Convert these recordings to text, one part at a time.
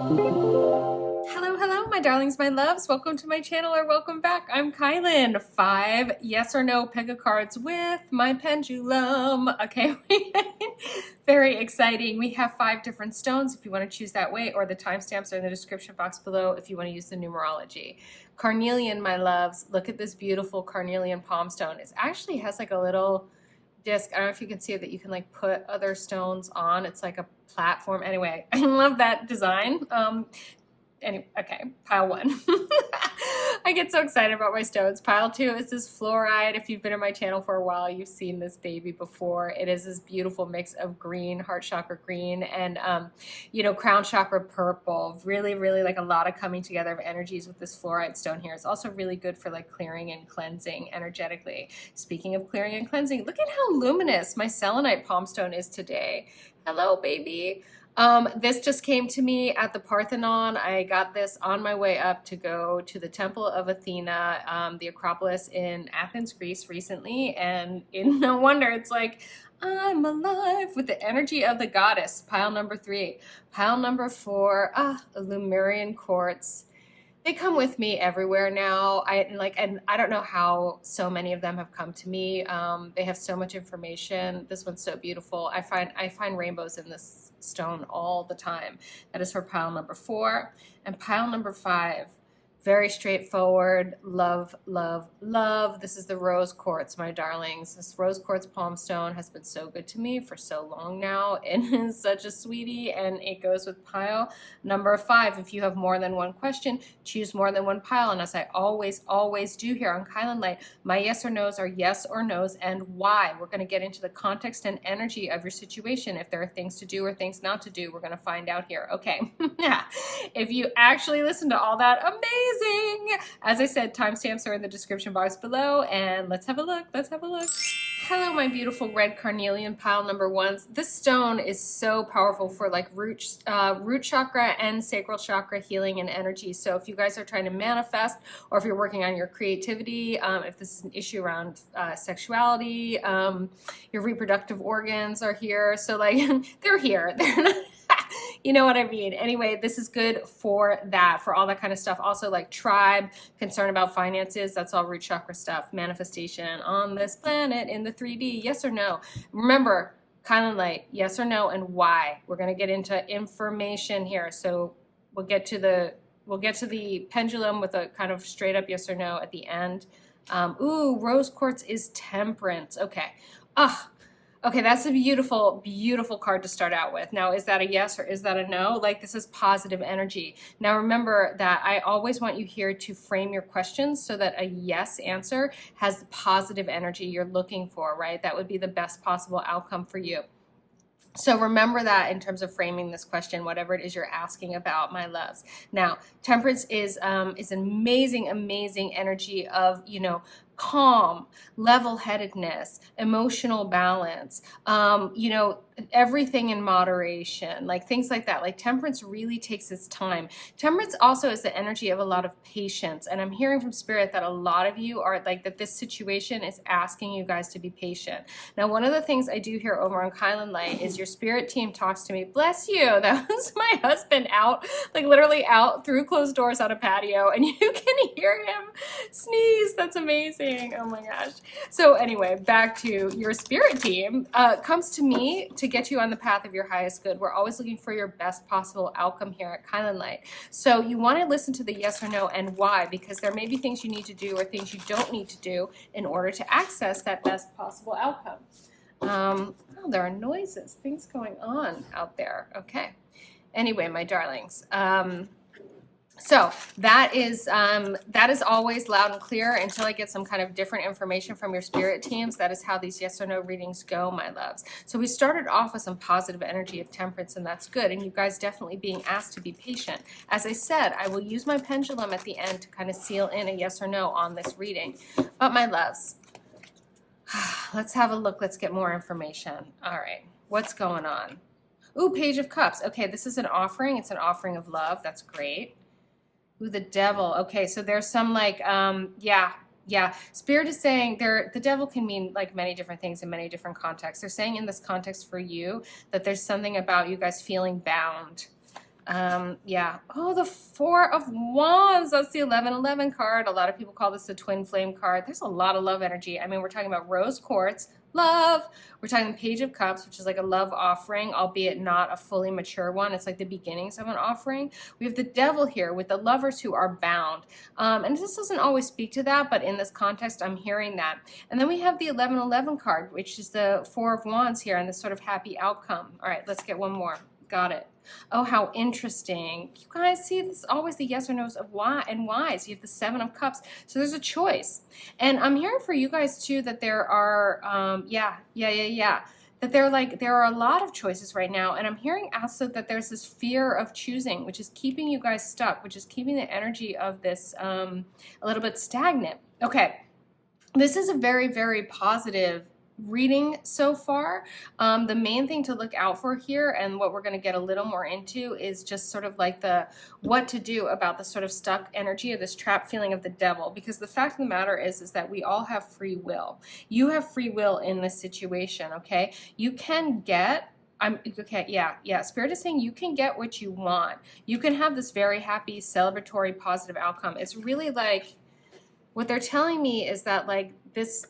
Hello, hello, my darlings, my loves. Welcome to my channel or welcome back. I'm Kylan. 5 yes or no Pega cards with my pendulum. Okay, very exciting. We have 5 different stones if you want to choose that way, or the timestamps are in the description box below if you want to use the numerology. Carnelian, my loves. Look at this beautiful carnelian palm stone. It actually has like a little disc. I don't know if you can see it, that you can like put other stones on. It's like a platform. Anyway, I love that design. Okay, pile 1. I get so excited about my stones. Pile 2 is this fluorite. If you've been on my channel for a while, you've seen this baby before. It is this beautiful mix of green, heart chakra green, and crown chakra purple. Really, really like a lot of coming together of energies with this fluorite stone here. It's also really good for like clearing and cleansing energetically. Speaking of clearing and cleansing, look at how luminous my selenite palm stone is today. Hello, baby. This just came to me at the Parthenon. I got this on my way up to go to the Temple of Athena, the Acropolis in Athens, Greece recently. And no wonder it's like, I'm alive with the energy of the goddess. Pile number 3. Pile number 4, a Lumerian quartz. They come with me everywhere now. And I don't know how so many of them have come to me. They have so much information. This one's so beautiful. I find rainbows in this stone all the time. That is for pile number 4. And pile number 5, very straightforward. Love, love, love. This is the rose quartz, my darlings. This rose quartz palm stone has been so good to me for so long now. It is such a sweetie, and it goes with pile number 5. If you have more than one question, choose more than one pile. And as I always, always do here on kylinlight, my yes or no's are yes or no's and why. We're going to get into the context and energy of your situation. If there are things to do or things not to do, we're going to find out here. Okay. If you actually listen to all that, amazing. As I said, timestamps are in the description box below, and let's have a look. Let's have a look. Hello, my beautiful red carnelian pile number 1s. This stone is so powerful for like root chakra and sacral chakra healing and energy. So if you guys are trying to manifest, or if you're working on your creativity, if this is an issue around sexuality, your reproductive organs are here. So like they're here. They're not. You know what I mean? Anyway, this is good for that, for all that kind of stuff. Also like tribe, concern about finances, that's all root chakra stuff. Manifestation on this planet in the 3D, yes or no? Remember, kylinlight, yes or no, and why. We're going to get into information here. So we'll get to the pendulum with a kind of straight up yes or no at the end. Ooh, rose quartz is temperance. Okay. Okay, that's a beautiful, beautiful card to start out with. Now, is that a yes or is that a no? Like, this is positive energy. Now, remember that I always want you here to frame your questions so that a yes answer has the positive energy you're looking for, right? That would be the best possible outcome for you. So remember that in terms of framing this question, whatever it is you're asking about, my loves. Now, temperance is an amazing, amazing energy of, calm, level-headedness, emotional balance, everything in moderation, like things like that. Like temperance really takes its time. Temperance also is the energy of a lot of patience. And I'm hearing from spirit that a lot of you are like that this situation is asking you guys to be patient. Now, one of the things I do here over on kylinlight is your spirit team talks to me. Bless you. That was my husband out, like literally out through closed doors on a patio, and you can hear him sneeze. That's amazing. Oh my gosh. So anyway, back to your spirit team comes to me to get you on the path of your highest good. We're always looking for your best possible outcome here at kylinlight. So you want to listen to the yes or no and why, because there may be things you need to do or things you don't need to do in order to access that best possible outcome. Oh, there are noises, things going on out there. Okay. Anyway, my darlings. So that is always loud and clear until I get some kind of different information from your spirit teams. That is how these yes or no readings go, my loves. So we started off with some positive energy of temperance, and that's good. And you guys definitely being asked to be patient. As I said, I will use my pendulum at the end to kind of seal in a yes or no on this reading. But my loves, let's have a look. Let's get more information. All right. What's going on? Ooh, Page of Cups. Okay, this is an offering. It's an offering of love. That's great. Ooh, the devil. Okay, so there's some like, Spirit is saying the devil can mean like many different things in many different contexts. They're saying in this context for you that there's something about you guys feeling bound. Yeah. Oh, the Four of Wands. That's the 1111 card. A lot of people call this the twin flame card. There's a lot of love energy. I mean, we're talking about rose quartz, love. We're talking Page of Cups, which is like a love offering, albeit not a fully mature one. It's like the beginnings of an offering. We have the Devil here with the lovers who are bound. And this doesn't always speak to that, but in this context, I'm hearing that. And then we have the 1111 card, which is the Four of Wands here and this sort of happy outcome. All right, let's get one more. Got it. Oh, how interesting. You guys see, this is always the yes or no's of why and whys. You have the Seven of Cups. So there's a choice. And I'm hearing for you guys too that there are, that there are a lot of choices right now. And I'm hearing also that there's this fear of choosing, which is keeping you guys stuck, which is keeping the energy of this a little bit stagnant. Okay. This is a very, very positive reading so far. The main thing to look out for here, and what we're going to get a little more into, is just sort of like the what to do about the sort of stuck energy of this trap feeling of the Devil. Because the fact of the matter is that we all have free will. You have free will in this situation, okay? You can get Spirit is saying you can get what you want. You can have this very happy, celebratory, positive outcome. It's really like, what they're telling me is that like this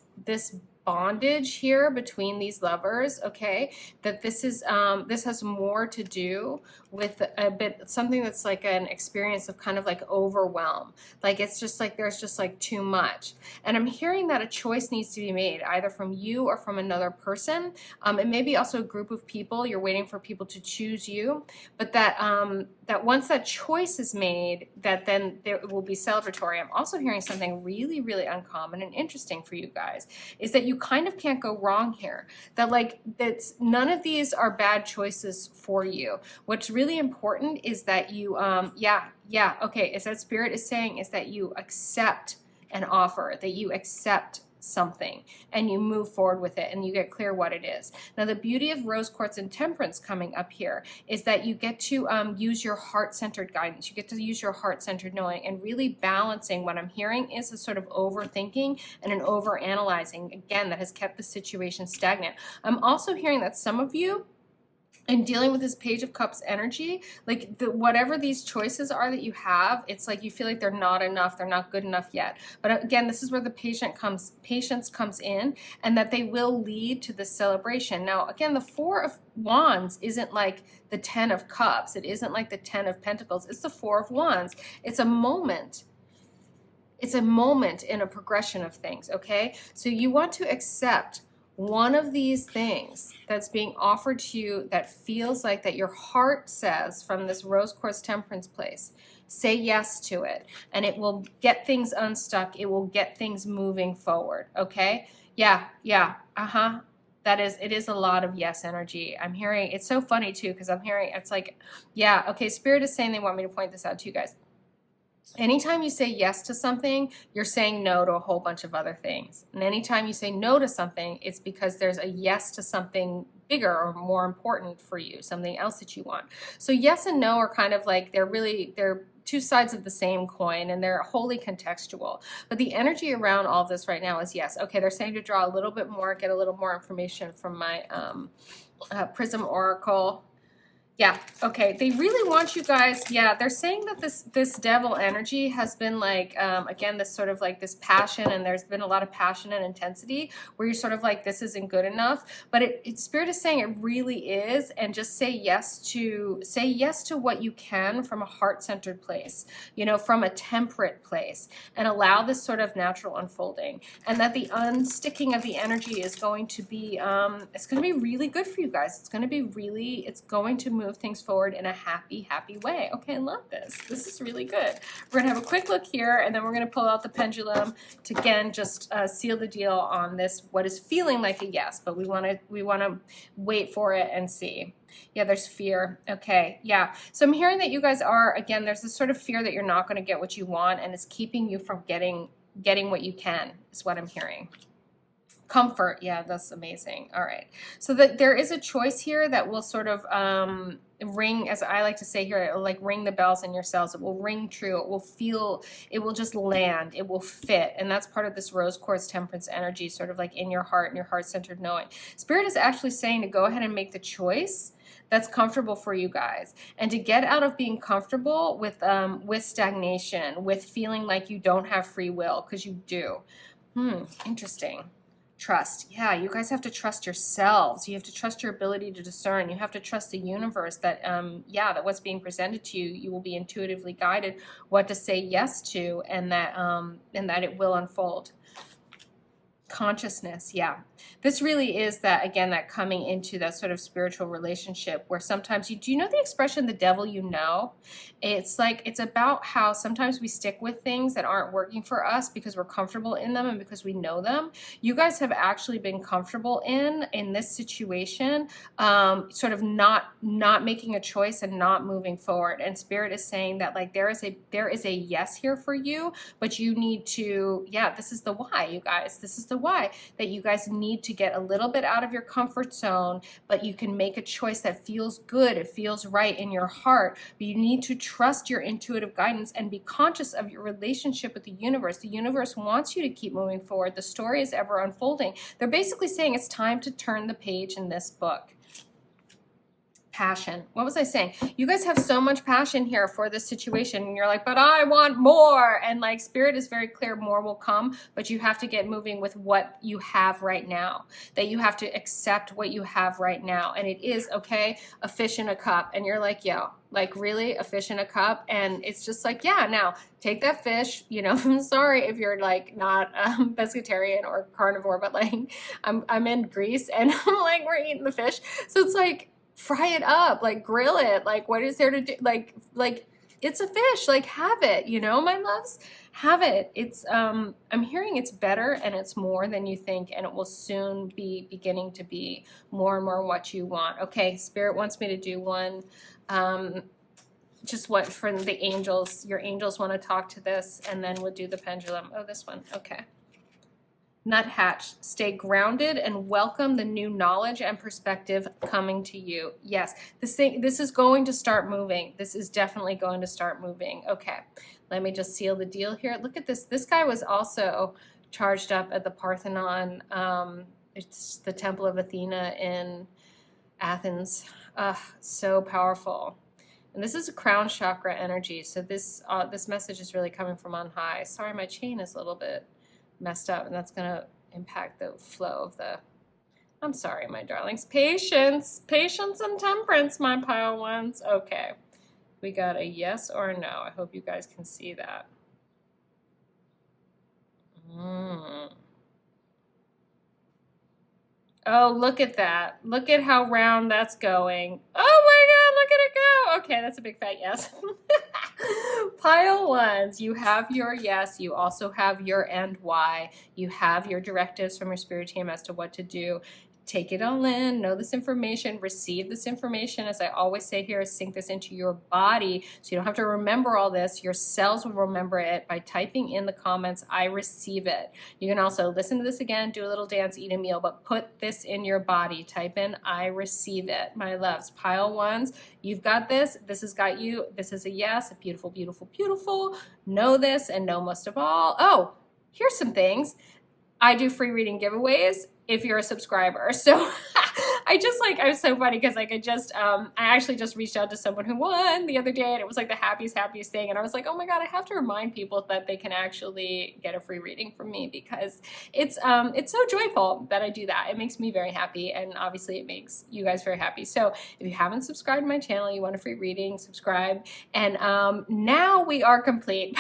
bondage here between these lovers, okay, that this has more to do with a bit something that's like an experience of kind of like overwhelm. Like it's just like there's just like too much. And I'm hearing that a choice needs to be made either from you or from another person. It may be also a group of people. You're waiting for people to choose you, but that that once that choice is made, that then there will be celebratory. I'm also hearing something really, really uncommon and interesting for you guys, is that you kind of can't go wrong here. That like that's none of these are bad choices for you. What's really important is that you is that Spirit is saying is that you accept an offer, that you accept something and you move forward with it and you get clear what it is. Now the beauty of rose quartz and temperance coming up here is that you get to use your heart-centered guidance. You get to use your heart-centered knowing, and really balancing. What I'm hearing is a sort of overthinking and an overanalyzing, again, that has kept the situation stagnant. I'm also hearing that some of you, and dealing with this Page of Cups energy, like whatever these choices are that you have, it's like you feel like they're not enough, they're not good enough yet. But again, this is where the patience comes in, and that they will lead to this celebration. Now, again, the Four of Wands isn't like the 10 of Cups. It isn't like the 10 of Pentacles. It's the Four of Wands. It's a moment. It's a moment in a progression of things, okay? So you want to accept one of these things that's being offered to you that feels like that your heart says from this rose quartz temperance place. Say yes to it, and it will get things unstuck. It will get things moving forward, okay? It is a lot of yes energy. I'm hearing, it's so funny too, because I'm hearing, it's like, yeah, okay, Spirit is saying they want me to point this out to you guys. Anytime you say yes to something, you're saying no to a whole bunch of other things. And anytime you say no to something, it's because there's a yes to something bigger or more important for you, something else that you want. So yes and no are kind of like, they're two sides of the same coin, and they're wholly contextual. But the energy around all of this right now is yes. Okay, they're saying to draw a little bit more, get a little more information from my Prism Oracle. Yeah, okay. They really want you guys, they're saying that this Devil energy has been like, again, this sort of like this passion, and there's been a lot of passion and intensity where you're sort of like, this isn't good enough. But Spirit is saying it really is, and just say yes to what you can from a heart-centered place, from a temperate place, and allow this sort of natural unfolding. And that the unsticking of the energy is going to be, it's going to be really good for you guys. It's going to move things forward in a happy way. Okay, I love this. This is really good. We're gonna have a quick look here, and then we're gonna pull out the pendulum to again just seal the deal on this, what is feeling like a yes, but we want to wait for it and see. Yeah, there's fear. Okay, yeah. So I'm hearing that you guys are, again, there's this sort of fear that you're not going to get what you want, and it's keeping you from getting what you can, is what I'm hearing. Comfort, yeah, that's amazing. All right, so that there is a choice here that will sort of ring, as I like to say here, it will like ring the bells in your cells. It will ring true. It will feel, it will just land. It will fit, and that's part of this rose quartz temperance energy, sort of like in your heart and your heart-centered knowing. Spirit is actually saying to go ahead and make the choice that's comfortable for you guys, and to get out of being comfortable with stagnation, with feeling like you don't have free will, because you do. Interesting. Trust. Yeah, you guys have to trust yourselves. You have to trust your ability to discern. You have to trust the universe that, that what's being presented to you, you will be intuitively guided what to say yes to, and that it will unfold. Consciousness, yeah. This really is that, again, that coming into that sort of spiritual relationship where sometimes do you know the expression, the devil you know? It's like, it's about how sometimes we stick with things that aren't working for us because we're comfortable in them and because we know them. You guys have actually been comfortable in this situation, sort of not making a choice and not moving forward. And Spirit is saying that, like, there is a yes here for you, but you need to, this is the why, you guys. This is the why, that you guys need to get a little bit out of your comfort zone, but you can make a choice that feels good, it feels right in your heart. But you need to trust your intuitive guidance and be conscious of your relationship with the universe. The universe wants you to keep moving forward. The story is ever unfolding. They're basically saying it's time to turn the page in this book. Passion. What was I saying? You guys have so much passion here for this situation, and you're like, but I want more. And like, Spirit is very clear, more will come, but you have to get moving with what you have right now, that you have to accept what you have right now. And it is okay, a fish in a cup. And you're like, yo, like, really, a fish in a cup? And it's just like, yeah, now take that fish, you know. I'm sorry if you're like not pescatarian or carnivore, but like I'm in Greece and I'm like, we're eating the fish. So it's like, fry it up, like grill it, like what is there to do, like it's a fish, like have it, you know, my loves, have it. It's I'm hearing it's better and it's more than you think, and it will soon be beginning to be more and more what you want. Okay, Spirit wants me to do one, just what for the angels, your angels want to talk to this, and then we'll do the pendulum. Oh, this one, okay. Nuthatch, stay grounded and welcome the new knowledge and perspective coming to you. Yes, this is going to start moving. This is definitely going to start moving. Okay, let me just seal the deal here. Look at this. This guy was also charged up at the Parthenon. It's the Temple of Athena in Athens. So powerful. And this is a crown chakra energy. So this message is really coming from on high. Sorry, my chain is a little bit messed up, and that's going to impact the flow of the, I'm sorry, my darlings. Patience and temperance, my pile ones. Okay, we got a yes or a no. I hope you guys can see that. Oh, look at that. Look at how round that's going. Oh my God, look at it go. Okay, that's a big fat yes. Pile ones, you have your yes. You also have your and why. You have your directives from your spirit team as to what to do. Take it all in, know this information, receive this information. As I always say here, sink this into your body so you don't have to remember all this. Your cells will remember it by typing in the comments, I receive it. You can also listen to this again, do a little dance, eat a meal, but put this in your body. Type in, I receive it. My loves, pile ones, you've got this. This has got you. This is a yes. Beautiful, beautiful, beautiful. Know this, and know most of all. Oh, here's some things. I do free reading giveaways if you're a subscriber. So I was so funny because I actually just reached out to someone who won the other day, and it was like the happiest thing. And I was like, oh my God, I have to remind people that they can actually get a free reading from me, because it's so joyful that I do that. It makes me very happy, and obviously it makes you guys very happy. So if you haven't subscribed to my channel, you want a free reading, subscribe. And now we are complete.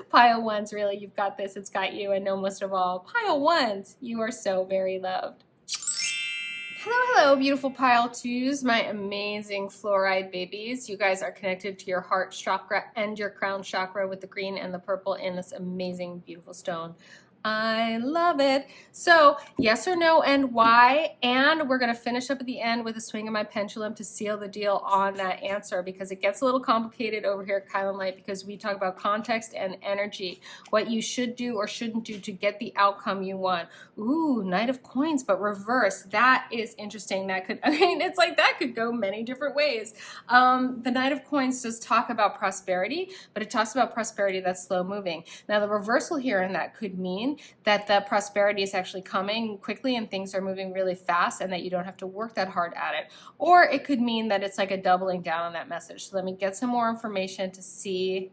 Pile ones, really, you've got this, it's got you, and know most of all, pile ones, you are so very loved. Hello, beautiful pile twos, my amazing fluoride babies. You guys are connected to your heart chakra and your crown chakra with the green and the purple in this amazing, beautiful stone. I love it. So yes or no and why, and we're going to finish up at the end with a swing of my pendulum to seal the deal on that answer, because it gets a little complicated over here at kylinlight, because we talk about context and energy, what you should do or shouldn't do to get the outcome you want. Ooh, Knight of Coins, but reverse. That is interesting. That could, I mean, it's like that could go many different ways. The Knight of Coins does talk about prosperity, but it talks about prosperity that's slow moving. Now the reversal here in that could mean mean that the prosperity is actually coming quickly and things are moving really fast and that you don't have to work that hard at it. Or it could mean that it's like a doubling down on that message. So let me get some more information to see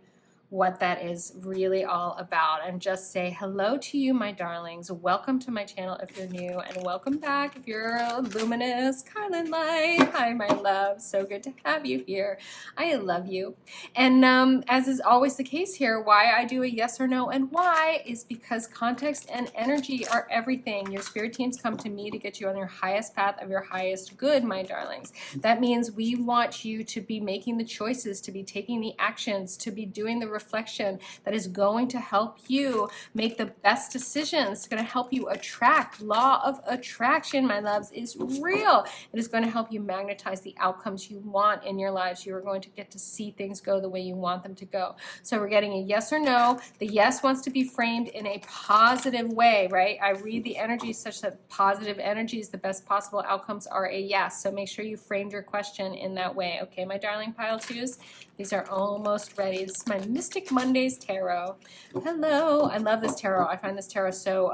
what that is really all about, and just say hello to you, my darlings. Welcome to my channel if you're new, and welcome back if you're a luminous kylinlight. Hi, my love. So good to have you here. I love you. And as is always the case here, why I do a yes or no and why is because context and energy are everything. Your spirit teams come to me to get you on your highest path of your highest good, my darlings. That means we want you to be making the choices, to be taking the actions, to be doing the reflection that is going to help you make the best decisions. It's going to help you attract. Law of attraction, my loves, is real. It is going to help you magnetize the outcomes you want in your lives. You are going to get to see things go the way you want them to go. So we're getting a yes or no. The yes wants to be framed in a positive way, right? I read the energy such that positive energies, the best possible outcomes are a yes. So make sure you framed your question in that way. Okay, my darling pile twos, these are almost ready. This is my Mystic Mondays tarot. Hello, I love this tarot. I find this tarot so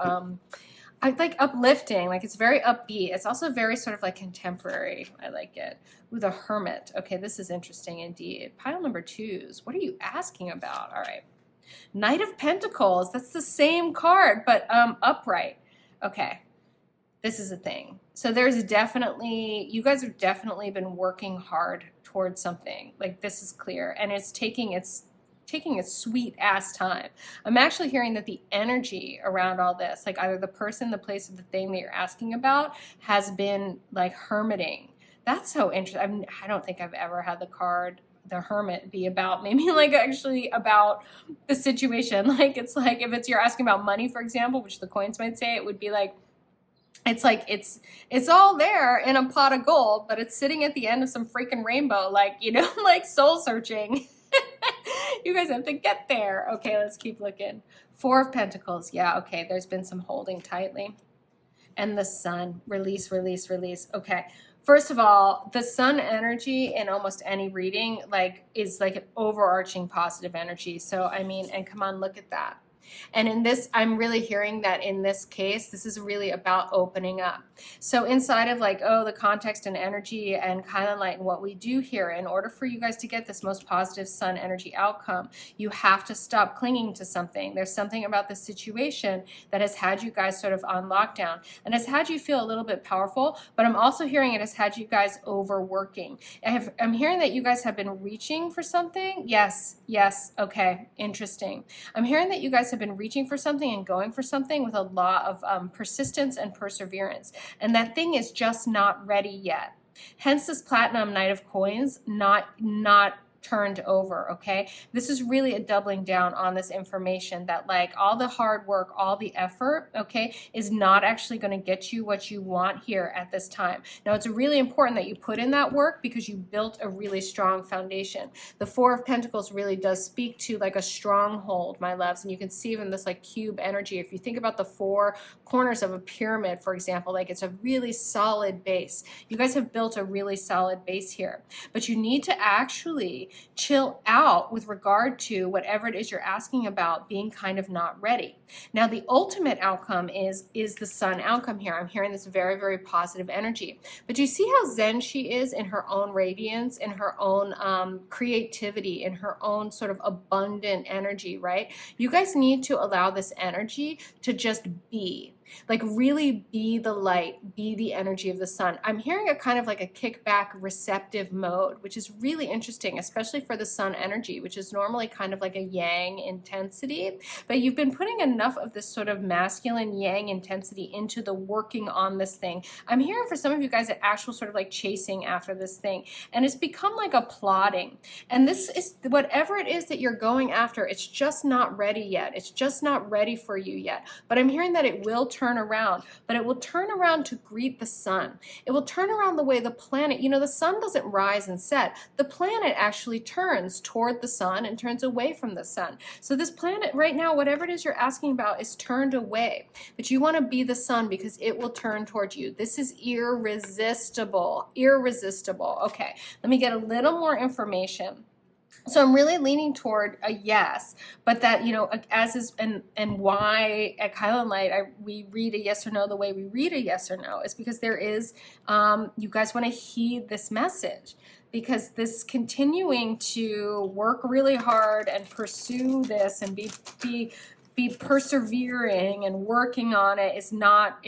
I like uplifting, like it's very upbeat. It's also very sort of like contemporary. I like it. Ooh, the Hermit. Okay, this is interesting indeed. Pile number twos. What are you asking about? All right. Knight of Pentacles. That's the same card, but upright. Okay. This is a thing. So there's definitely, you guys have definitely been working hard towards something. Like this is clear, and it's taking its sweet ass time. I'm actually hearing that the energy around all this, like either the person, the place, or the thing that you're asking about has been like hermiting. That's so interesting. I don't think I've ever had the card, the Hermit, be about maybe like actually about the situation. Like it's like if it's you're asking about money, for example, which the coins might say, it would be like, it's like it's all there in a pot of gold, but it's sitting at the end of some freaking rainbow, like, you know, like soul searching. You guys have to get there. Okay, let's keep looking. Four of Pentacles. Yeah, okay, there's been some holding tightly. And the Sun. Release, release, release. Okay. First of all, the Sun energy in almost any reading like is like an overarching positive energy. So I mean, and come on, look at that. And in this, I'm really hearing that in this case, this is really about opening up. So inside of like, oh, the context and energy and kylinlight and what we do here, in order for you guys to get this most positive Sun energy outcome, you have to stop clinging to something. There's something about this situation that has had you guys sort of on lockdown and has had you feel a little bit powerful, but I'm also hearing it has had you guys overworking. I'm hearing that you guys have been reaching for something. Yes, yes, okay, interesting. I'm hearing that you guys have been reaching for something and going for something with a lot of persistence and perseverance. And that thing is just not ready yet. Hence this Platinum Knight of Coins not turned over, okay? This is really a doubling down on this information that like all the hard work, all the effort, okay, is not actually going to get you what you want here at this time. Now, it's really important that you put in that work because you built a really strong foundation. The Four of Pentacles really does speak to like a stronghold, my loves, and you can see even this like cube energy. If you think about the four corners of a pyramid, for example, like it's a really solid base. You guys have built a really solid base here, but you need to actually chill out with regard to whatever it is you're asking about being kind of not ready. Now, the ultimate outcome is the Sun outcome here. I'm hearing this very, very positive energy. But you see how zen she is in her own radiance, in her own creativity, in her own sort of abundant energy, right? You guys need to allow this energy to just be. Like really be the light, be the energy of the Sun. I'm hearing a kind of like a kickback receptive mode, which is really interesting, especially for the Sun energy, which is normally kind of like a yang intensity. But you've been putting enough of this sort of masculine yang intensity into the working on this thing. I'm hearing for some of you guys an actual sort of like chasing after this thing. And it's become like a plodding. And this is whatever it is that you're going after, it's just not ready yet. It's just not ready for you yet. But I'm hearing that it will turn around, but it will turn around to greet the Sun. It will turn around the way the planet, you know, the Sun doesn't rise and set. The planet actually turns toward the Sun and turns away from the Sun. So this planet right now, whatever it is you're asking about, is turned away. But you want to be the Sun because it will turn towards you. This is irresistible. Irresistible. Okay, let me get a little more information. So I'm really leaning toward a yes, but that, you know, as is, and why at kylinlight we read a yes or no the way we read a yes or no is because there is, you guys want to heed this message, because this continuing to work really hard and pursue this and be persevering and working on it is not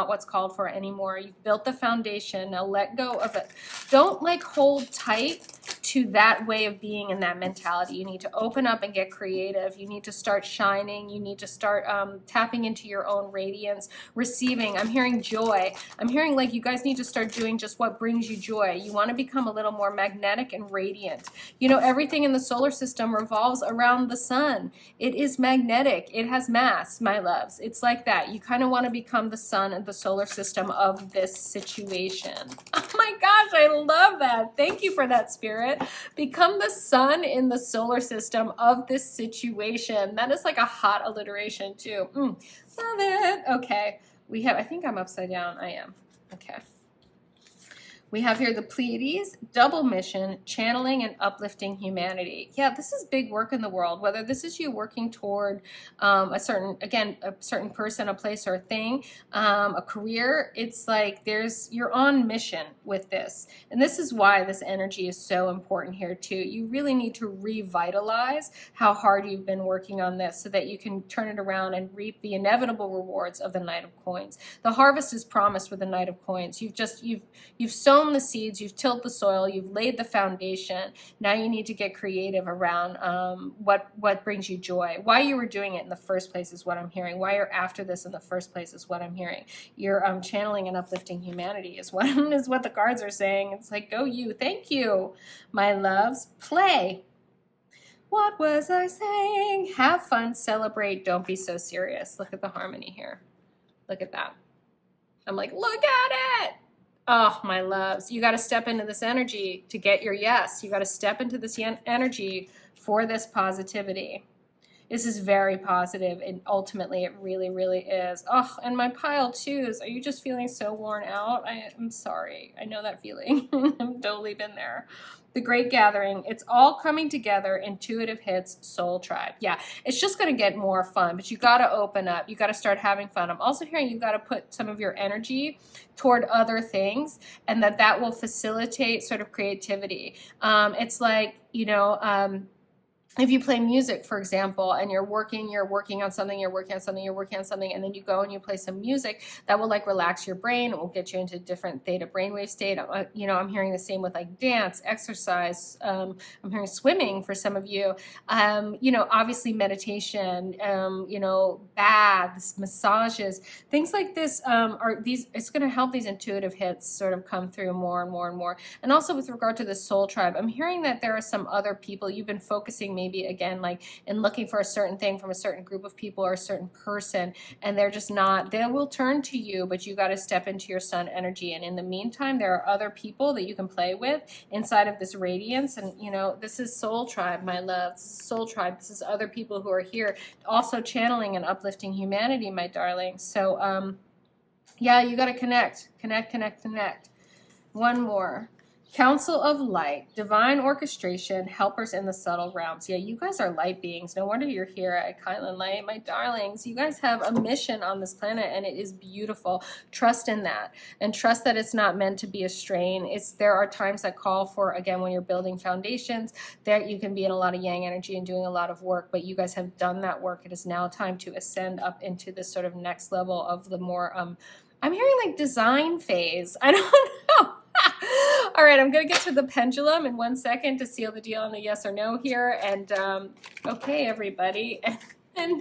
what's called for anymore. You've built the foundation. Now let go of it. Don't like hold tight to that way of being and that mentality. You need to open up and get creative. You need to start shining. You need to start tapping into your own radiance, receiving. I'm hearing joy. I'm hearing like you guys need to start doing just what brings you joy. You want to become a little more magnetic and radiant. You know, everything in the solar system revolves around the sun. It is magnetic. It has mass, my loves. It's like that. You kind of want to become the sun and the solar system of this situation. Oh my gosh, I love that. Thank you for that, Spirit. Become the sun in the solar system of this situation. That is like a hot alliteration too. Love it. Okay. We have, I think I'm upside down. I am. Okay. We have here the Pleiades, double mission, channeling and uplifting humanity. Yeah, this is big work in the world, whether this is you working toward a certain person, a place, or a thing, a career. It's like you're on mission with this. And this is why this energy is so important here too. You really need to revitalize how hard you've been working on this so that you can turn it around and reap the inevitable rewards of the Knight of Coins. The harvest is promised with the Knight of Coins. You've sown the seeds, you've tilled the soil, you've laid the foundation. Now you need to get creative around what brings you joy. Why you were doing it in the first place is what I'm hearing. Why you're after this in the first place is what I'm hearing. You're channeling and uplifting humanity is what the cards are saying. It's like, go you. Thank you, my loves. Play. What was I saying? Have fun, celebrate, don't be so serious. Look at the harmony here. Look at that. I'm like, look at it. Oh, my loves, you got to step into this energy to get your yes. You got to step into this energy for this positivity. This is very positive, and ultimately it really, really is. Oh, and my pile twos, are you just feeling so worn out? I'm sorry. I know that feeling. I've totally been there. The Great Gathering, it's all coming together, intuitive hits, soul tribe. Yeah, it's just going to get more fun, but you got to open up. You got to start having fun. I'm also hearing you got to put some of your energy toward other things, and that will facilitate sort of creativity. It's like, you know, if you play music, for example, and you're working on something, and then you go and you play some music, that will like relax your brain. It will get you into a different theta brainwave state. You know, I'm hearing the same with like dance, exercise. I'm hearing swimming for some of you. You know, obviously meditation. You know, baths, massages, things like this. It's going to help these intuitive hits sort of come through more and more and more. And also with regard to the soul tribe, I'm hearing that there are some other people you've been focusing maybe again like in looking for a certain thing from a certain group of people or a certain person, and they're just not, they will turn to you, but you got to step into your sun energy. And in the meantime, there are other people that you can play with inside of this radiance. And you know, this is soul tribe, my love. This is soul tribe. This is other people who are here also channeling and uplifting humanity, my darling. So yeah, you got to connect. One more. Council of Light, divine orchestration, helpers in the subtle realms. Yeah, you guys are light beings. No wonder you're here at kylinlight, my darlings. You guys have a mission on this planet, and it is beautiful. Trust in that, and trust that it's not meant to be a strain. There are times that call for, again, when you're building foundations, that you can be in a lot of yang energy and doing a lot of work, but you guys have done that work. It is now time to ascend up into this sort of next level of the more, I'm hearing like design phase. I don't know. All right, I'm going to get to the pendulum in 1 second to seal the deal on the yes or no here. And okay, everybody. And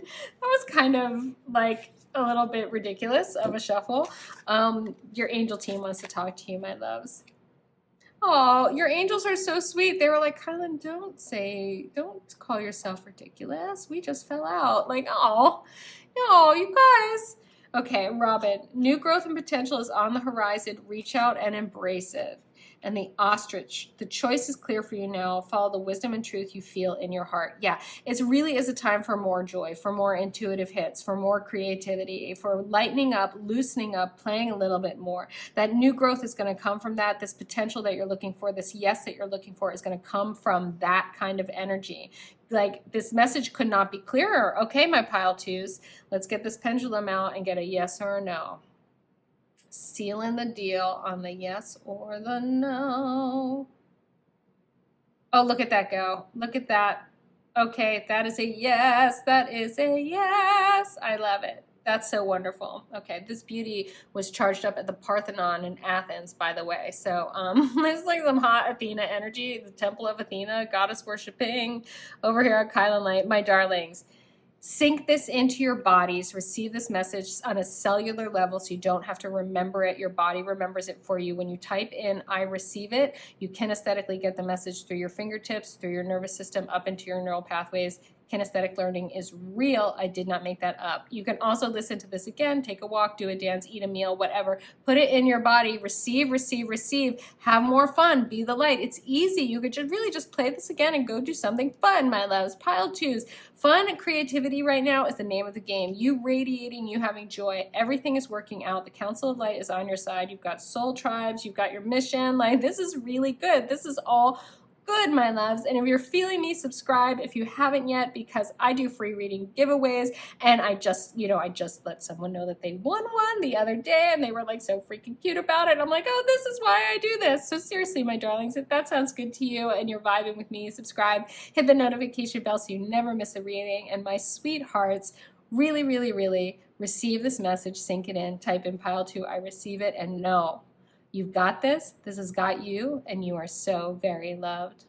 that was kind of like a little bit ridiculous of a shuffle. Your angel team wants to talk to you, my loves. Oh, your angels are so sweet. They were like, Kylan, don't call yourself ridiculous. We just fell out. Like, oh, no, you guys. Okay, Robin, new growth and potential is on the horizon. Reach out and embrace it. and the ostrich. The choice is clear for you now. Follow the wisdom and truth you feel in your heart. Yeah, it really is a time for more joy, for more intuitive hits, for more creativity, for lightening up, loosening up, playing a little bit more. That new growth is going to come from that. This potential that you're looking for, this yes that you're looking for, is going to come from that kind of energy. Like, this message could not be clearer. Okay, my pile twos, let's get this pendulum out and get a yes or a no. Sealing the deal on the yes or the no. Oh, look at that go. Look at that. Okay, that is a yes. That is a yes. I love it. That's so wonderful. Okay, this beauty was charged up at the Parthenon in Athens, by the way. So there's like some hot Athena energy, the temple of Athena, goddess worshiping over here at kylinlight. My darlings, sync this into your bodies. Receive this message on a cellular level so you don't have to remember it. Your body remembers it for you. When you type in I receive it, you kinesthetically get the message through your fingertips, through your nervous system, up into your neural pathways. Kinesthetic learning is real. I did not make that up. You can also listen to this again, take a walk, do a dance, eat a meal, whatever. Put it in your body. Receive, receive, receive. Have more fun. Be the light. It's easy. You could just really just play this again and go do something fun, my loves. Pile twos. Fun and creativity right now is the name of the game. You radiating, you having joy. Everything is working out. The Council of Light is on your side. You've got soul tribes. You've got your mission. Like, this is really good. This is all good, my loves. And if you're feeling me, subscribe if you haven't yet, because I do free reading giveaways. And I just let someone know that they won one the other day, and they were like so freaking cute about it. I'm like, oh, this is why I do this. So seriously, my darlings, if that sounds good to you and you're vibing with me, subscribe, hit the notification bell so you never miss a reading. And my sweethearts, really, really, really receive this message, sink it in, type in pile 2, I receive it, and know you've got this. This has got you, and you are so very loved.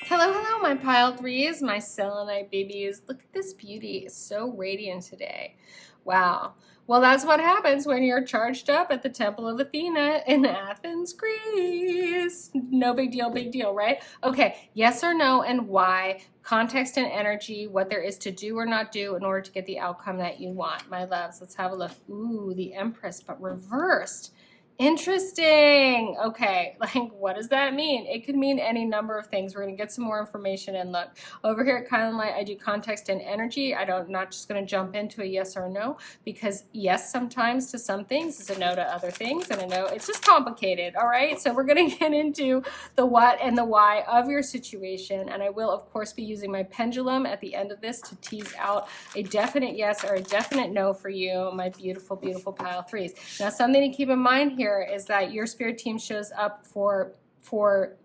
Hello, hello, my pile 3s, my selenite babies. Look at this beauty. It's so radiant today. Wow. Well, that's what happens when you're charged up at the Temple of Athena in Athens, Greece. No big deal, right? Okay, yes or no and why, context and energy, what there is to do or not do in order to get the outcome that you want. My loves, let's have a look. Ooh, the Empress, but reversed. Interesting. Okay, like, what does that mean? It could mean any number of things. We're going to get some more information. And look, over here at kylinlight, I do context and energy. Not just going to jump into a yes or no, because yes sometimes to some things is a no to other things, and a no, it's just complicated. All right, so we're going to get into the what and the why of your situation, and I will of course be using my pendulum at the end of this to tease out a definite yes or a definite no for you, my beautiful, beautiful pile 3s. Now, something to keep in mind here is that your spirit team shows up for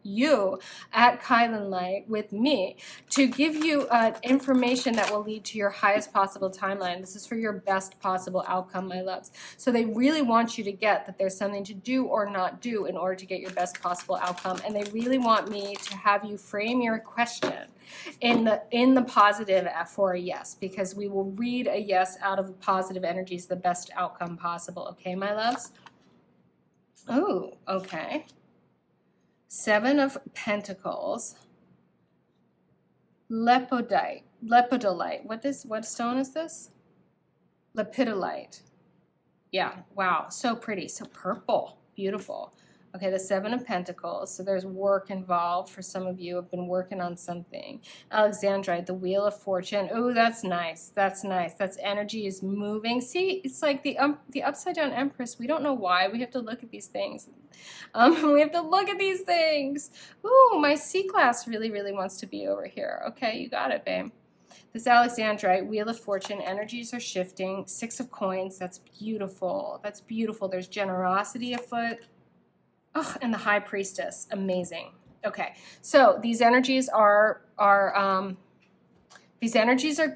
you at kylinlight with me to give you information that will lead to your highest possible timeline. This is for your best possible outcome, my loves. So they really want you to get that there's something to do or not do in order to get your best possible outcome, and they really want me to have you frame your question in the positive for a yes, because we will read a yes out of positive energies, the best outcome possible. Okay, my loves? Oh, okay. 7 of Pentacles. Lepidolite. What stone is this? Lepidolite. Yeah, wow, so pretty, so purple, beautiful. Okay, the 7 of Pentacles, so there's work involved for some of you who have been working on something. Alexandrite, the Wheel of Fortune. Oh, that's nice. That's nice. That's energy is moving. See, it's like the upside down Empress. We don't know why. We have to look at these things. We have to look at these things. Ooh, my C-class really, really wants to be over here. Okay, you got it, babe. This Alexandrite, Wheel of Fortune, energies are shifting. 6 of Coins, that's beautiful. That's beautiful. There's generosity afoot. Oh, and the High Priestess, amazing. Okay, so these energies are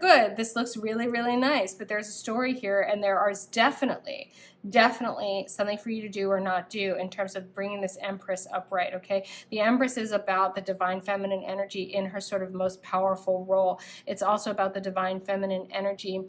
good. This looks really, really nice, but there's a story here, and there is definitely something for you to do or not do in terms of bringing this Empress upright, okay? The Empress is about the divine feminine energy in her sort of most powerful role. It's also about the divine feminine energy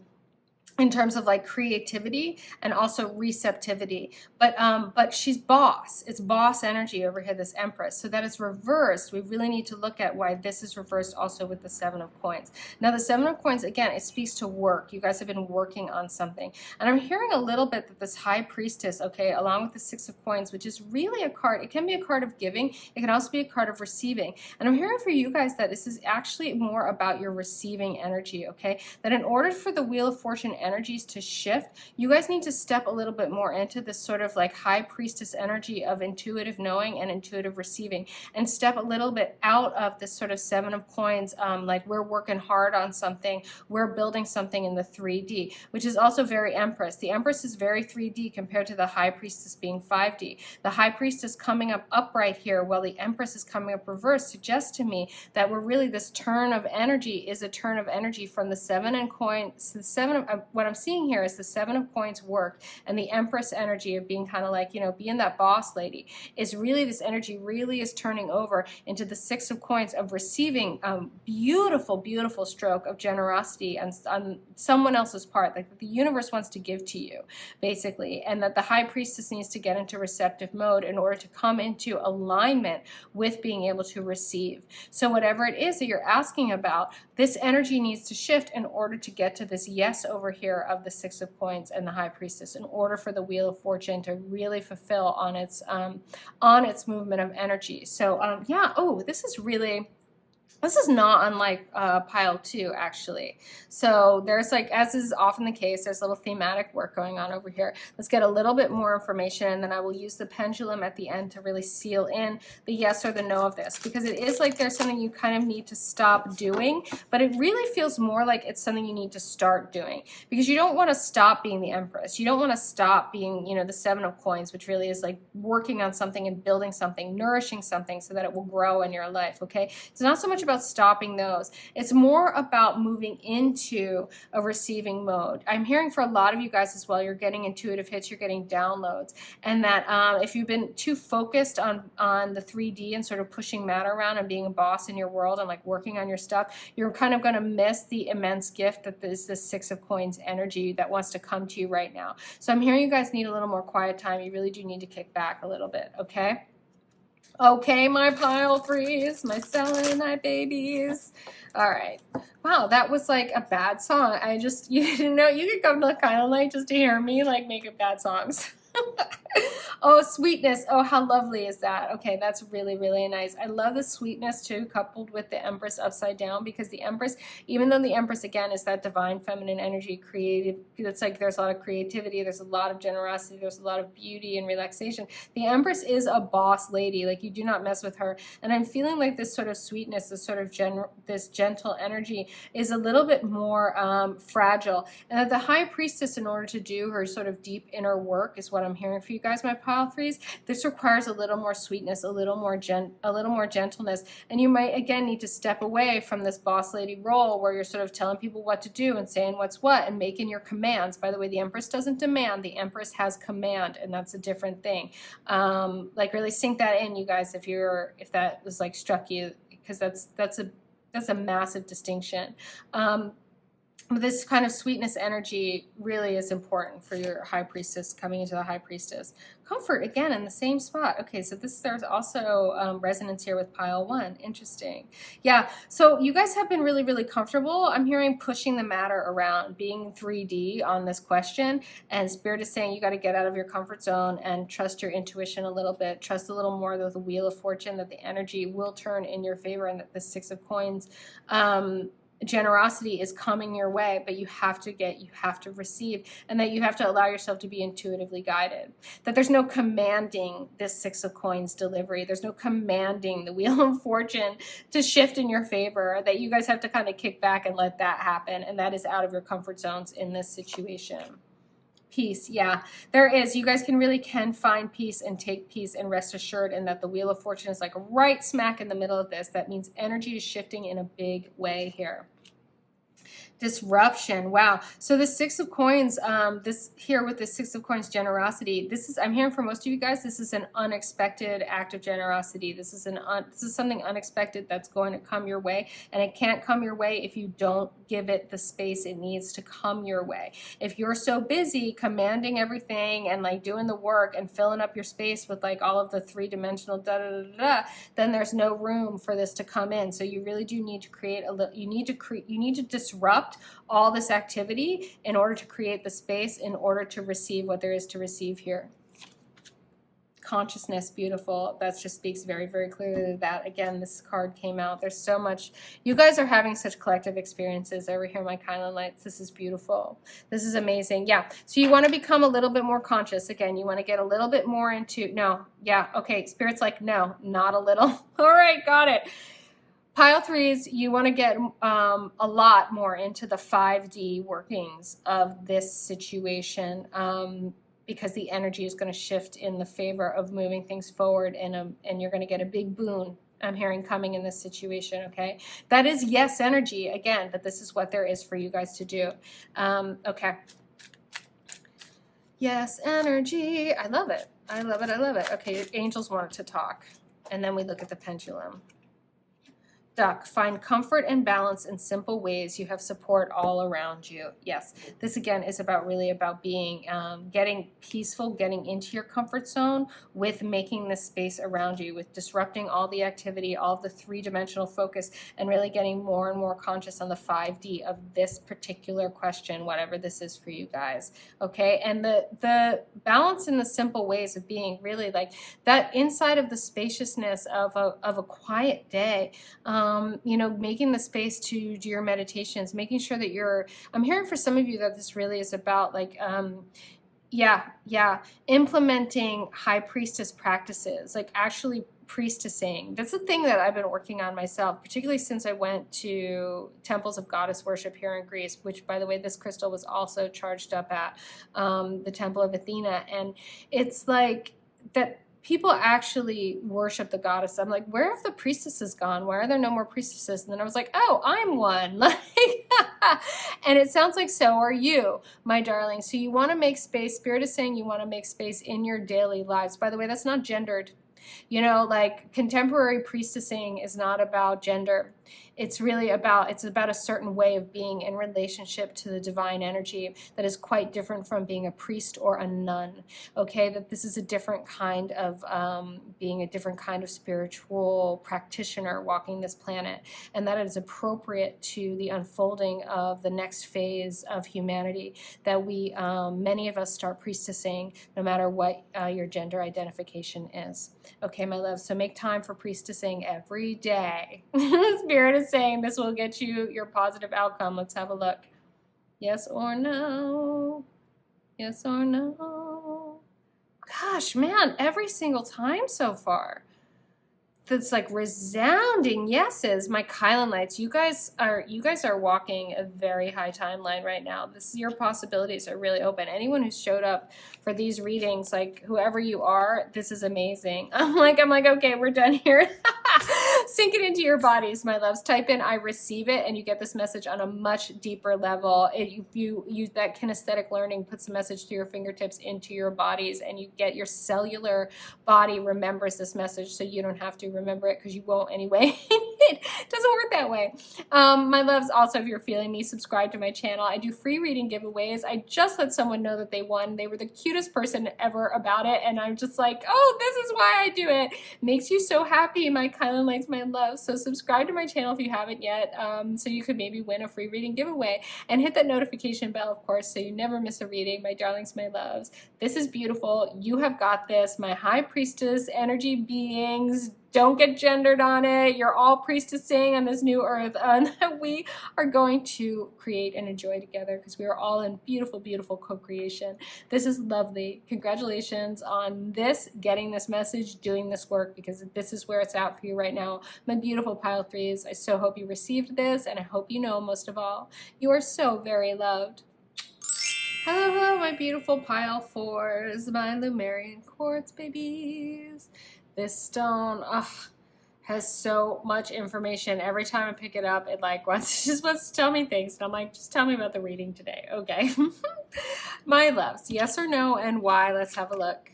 in terms of like creativity and also receptivity, but she's boss. It's boss energy over here, this Empress. So that is reversed. We really need to look at why this is reversed also with the Seven of Coins. Now the Seven of Coins, again, it speaks to work. You guys have been working on something, and I'm hearing a little bit that this High Priestess, okay, along with the Six of Coins, which is really a card, it can be a card of giving, it can also be a card of receiving, and I'm hearing for you guys that this is actually more about your receiving energy, okay, that in order for the Wheel of Fortune energies to shift, you guys need to step a little bit more into this sort of like High Priestess energy of intuitive knowing and intuitive receiving, and step a little bit out of this sort of Seven of Coins, like we're working hard on something, we're building something in the 3D, which is also very Empress. The Empress is very 3D compared to the High Priestess being 5D. The High Priestess coming up upright here while the Empress is coming up reverse suggests to me that we're really, this turn of energy is a turn of energy from the Seven of Coins. The Seven of, what I'm seeing here is the Seven of Coins work, and the Empress energy of being kind of like, you know, being that boss lady is really, this energy really is turning over into the Six of Coins of receiving beautiful, beautiful stroke of generosity on someone else's part, like the universe wants to give to you, basically, and that the High Priestess needs to get into receptive mode in order to come into alignment with being able to receive. So whatever it is that you're asking about, this energy needs to shift in order to get to this yes over here of the Six of Coins and the High Priestess, in order for the Wheel of Fortune to really fulfill on its movement of energy. So yeah, oh, this is really, this is not unlike pile 2, actually. So there's, like, as is often the case, there's a little thematic work going on over here. Let's get a little bit more information, and then I will use the pendulum at the end to really seal in the yes or the no of this, because it is like there's something you kind of need to stop doing, but it really feels more like it's something you need to start doing, because you don't want to stop being the Empress. You don't want to stop being, you know, the Seven of Coins, which really is like working on something and building something, nourishing something so that it will grow in your life, okay? It's not so much about stopping those. It's more about moving into a receiving mode. I'm hearing for a lot of you guys as well, you're getting intuitive hits, you're getting downloads, and that if you've been too focused on the 3D and sort of pushing matter around and being a boss in your world and like working on your stuff, you're kind of going to miss the immense gift that is the Six of Coins energy that wants to come to you right now. So I'm hearing you guys need a little more quiet time. You really do need to kick back a little bit, okay? Okay, my pile 3s, my Selenite babies. All right. Wow, that was like a bad song. I just, you know, you could come to the kylinlight just to hear me like make bad songs. Oh, sweetness. Oh, how lovely is that? Okay, that's really, really nice. I love the sweetness too, coupled with the Empress upside down, because the Empress, even though the Empress again is that divine feminine energy, creative, it's like there's a lot of creativity, there's a lot of generosity, there's a lot of beauty and relaxation. The Empress is a boss lady, like you do not mess with her. And I'm feeling like this sort of sweetness, this sort of this gentle energy is a little bit more fragile. And that the High Priestess, in order to do her sort of deep inner work, is what I'm hearing for you guys, my pile 3s. This requires a little more sweetness, a little more gentleness, and you might again need to step away from this boss lady role where you're sort of telling people what to do and saying what's what and making your commands. By the way, the Empress doesn't demand, the Empress has command, and that's a different thing. Like really sink that in, you guys, if that was like struck you, because that's a massive distinction. This kind of sweetness energy really is important for your High Priestess coming into the High Priestess. Comfort, again, in the same spot. Okay, so there's also resonance here with pile 1. Interesting. Yeah, so you guys have been really, really comfortable. I'm hearing pushing the matter around, being 3D on this question, and Spirit is saying you got to get out of your comfort zone and trust your intuition a little bit. Trust a little more that the Wheel of Fortune, that the energy will turn in your favor, and that the Six of Coins generosity is coming your way, but you have to receive, and that you have to allow yourself to be intuitively guided. That there's no commanding this Six of Coins delivery. There's no commanding the Wheel of Fortune to shift in your favor. That you guys have to kind of kick back and let that happen, and that is out of your comfort zones in this situation. Peace, yeah, there is. You guys can find peace and take peace and rest assured in that the Wheel of Fortune is like right smack in the middle of this. That means energy is shifting in a big way here. Disruption. Wow. So the Six of Coins, this here with the Six of Coins generosity, this is, I'm hearing from most of you guys, this is an unexpected act of generosity. This is this is something unexpected that's going to come your way, and it can't come your way if you don't give it the space it needs to come your way. If you're so busy commanding everything and like doing the work and filling up your space with like all of the three-dimensional then there's no room for this to come in. So you really do need to create a little, you need to disrupt all this activity in order to create the space in order to receive what there is to receive here. Consciousness, beautiful. That just speaks very, very clearly to that. Again, this card came out. There's so much. You guys are having such collective experiences over here, my kylinlights. This is beautiful. This is amazing. Yeah. So you want to become a little bit more conscious. Again, you want to get a little bit more into, no, yeah, okay. Spirit's like, no, not a little. All right, got it. Pile threes, you want to get a lot more into the 5D workings of this situation because the energy is going to shift in the favor of moving things forward, and you're going to get a big boon, I'm hearing, coming in this situation, okay? That is yes energy, again, that this is what there is for you guys to do. Okay. Yes energy. I love it. I love it. I love it. Okay, angels wanted to talk. And then we look at the pendulum. Duck, find comfort and balance in simple ways. You have support all around you. Yes, this again is about really about being, getting peaceful, getting into your comfort zone with making this space around you, with disrupting all the activity, all the three-dimensional focus, and really getting more and more conscious on the 5D of this particular question, whatever this is for you guys. Okay, and the balance in the simple ways of being really like that inside of the spaciousness of a quiet day. You know, making the space to do your meditations, making sure that you're, I'm hearing for some of you that this really is about like, implementing high priestess practices, like actually priestessing. That's a thing that I've been working on myself, particularly since I went to temples of goddess worship here in Greece, which, by the way, this crystal was also charged up at the Temple of Athena. And it's like that people actually worship the goddess. I'm like, where have the priestesses gone? Why are there no more priestesses? And then I was like, oh, I'm one. Like, and it sounds like so are you, my darling. So you want to make space. Spirit is saying you want to make space in your daily lives. By the way, that's not gendered. You know, like contemporary priestessing is not about gender. It's really about, it's about a certain way of being in relationship to the divine energy that is quite different from being a priest or a nun. Okay, that this is a different kind of being a different kind of spiritual practitioner walking this planet, and that it is appropriate to the unfolding of the next phase of humanity that we, many of us, start priestessing no matter what your gender identification is. Okay, my love, so make time for priestessing every day. Spirit is saying this will get you your positive outcome. Let's have a look. Yes or no? Yes or no? Gosh, man, every single time so far. That's like resounding yeses. My kylinlights, you guys are walking a very high timeline right now. Your possibilities are really open. Anyone who's showed up for these readings, like whoever you are, this is amazing. I'm like, okay, we're done here. Sink it into your bodies, my loves. Type in I receive it, and you get this message on a much deeper level. You use that kinesthetic learning, puts the message through your fingertips into your bodies, and you get your cellular body remembers this message, so you don't have to remember it because you won't anyway. It doesn't work that way. My loves, also, if you're feeling me, subscribe to my channel. I do free reading giveaways. I just let someone know that they won. They were the cutest person ever about it, and I'm just like, oh, this is why I do it. Makes you so happy, my kylinlights, my love. So subscribe to my channel if you haven't yet, so you could maybe win a free reading giveaway, and hit that notification bell, of course, so you never miss a reading, my darlings, my loves. This is beautiful. You have got this, my high priestess energy beings. Don't get gendered on it. You're all priestessing on this new earth, and we are going to create and enjoy together because we are all in beautiful, beautiful co-creation. This is lovely. Congratulations on this, getting this message, doing this work, because this is where it's at for you right now. My beautiful pile threes, I so hope you received this, and I hope you know, most of all, you are so very loved. Hello, hello, my beautiful pile fours, my Lumerian quartz babies. This stone, has so much information. Every time I pick it up, it like just wants to tell me things. And I'm like, just tell me about the reading today. Okay. My loves, yes or no and why? Let's have a look.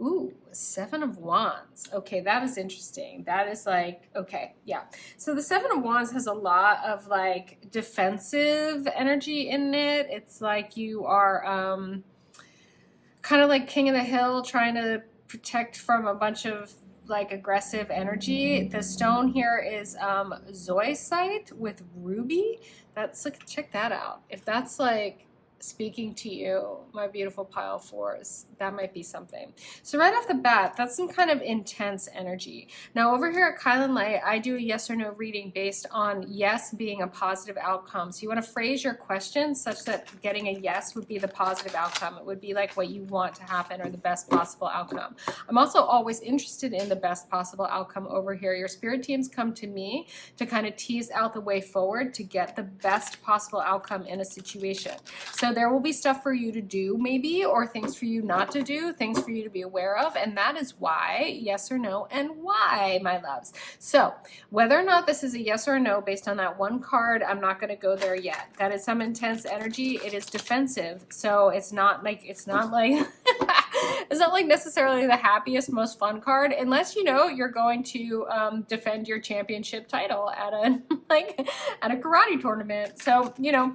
Ooh, 7 of Wands. Okay, that is interesting. That is like, okay, yeah. So the 7 of Wands has a lot of like defensive energy in it. It's like you are kind of like king of the hill, trying to protect from a bunch of like aggressive energy. The stone here is zoisite with ruby. That's like, check that out. If that's like speaking to you, my beautiful pile fours, that might be something. So right off the bat, that's some kind of intense energy. Now over here at kylinlight, I do a yes or no reading based on yes being a positive outcome. So you want to phrase your question such that getting a yes would be the positive outcome. It would be like what you want to happen or the best possible outcome. I'm also always interested in the best possible outcome over here. Your spirit teams come to me to kind of tease out the way forward to get the best possible outcome in a situation. So there will be stuff for you to do maybe, or things for you not to do, things for you to be aware of, and that is why, yes or no, and why, my loves. So whether or not this is a yes or a no based on that one card, I'm not going to go there yet. That is some intense energy. It is defensive, so it's not like it's not like necessarily the happiest, most fun card, unless you know you're going to defend your championship title at a at a karate tournament. So you know.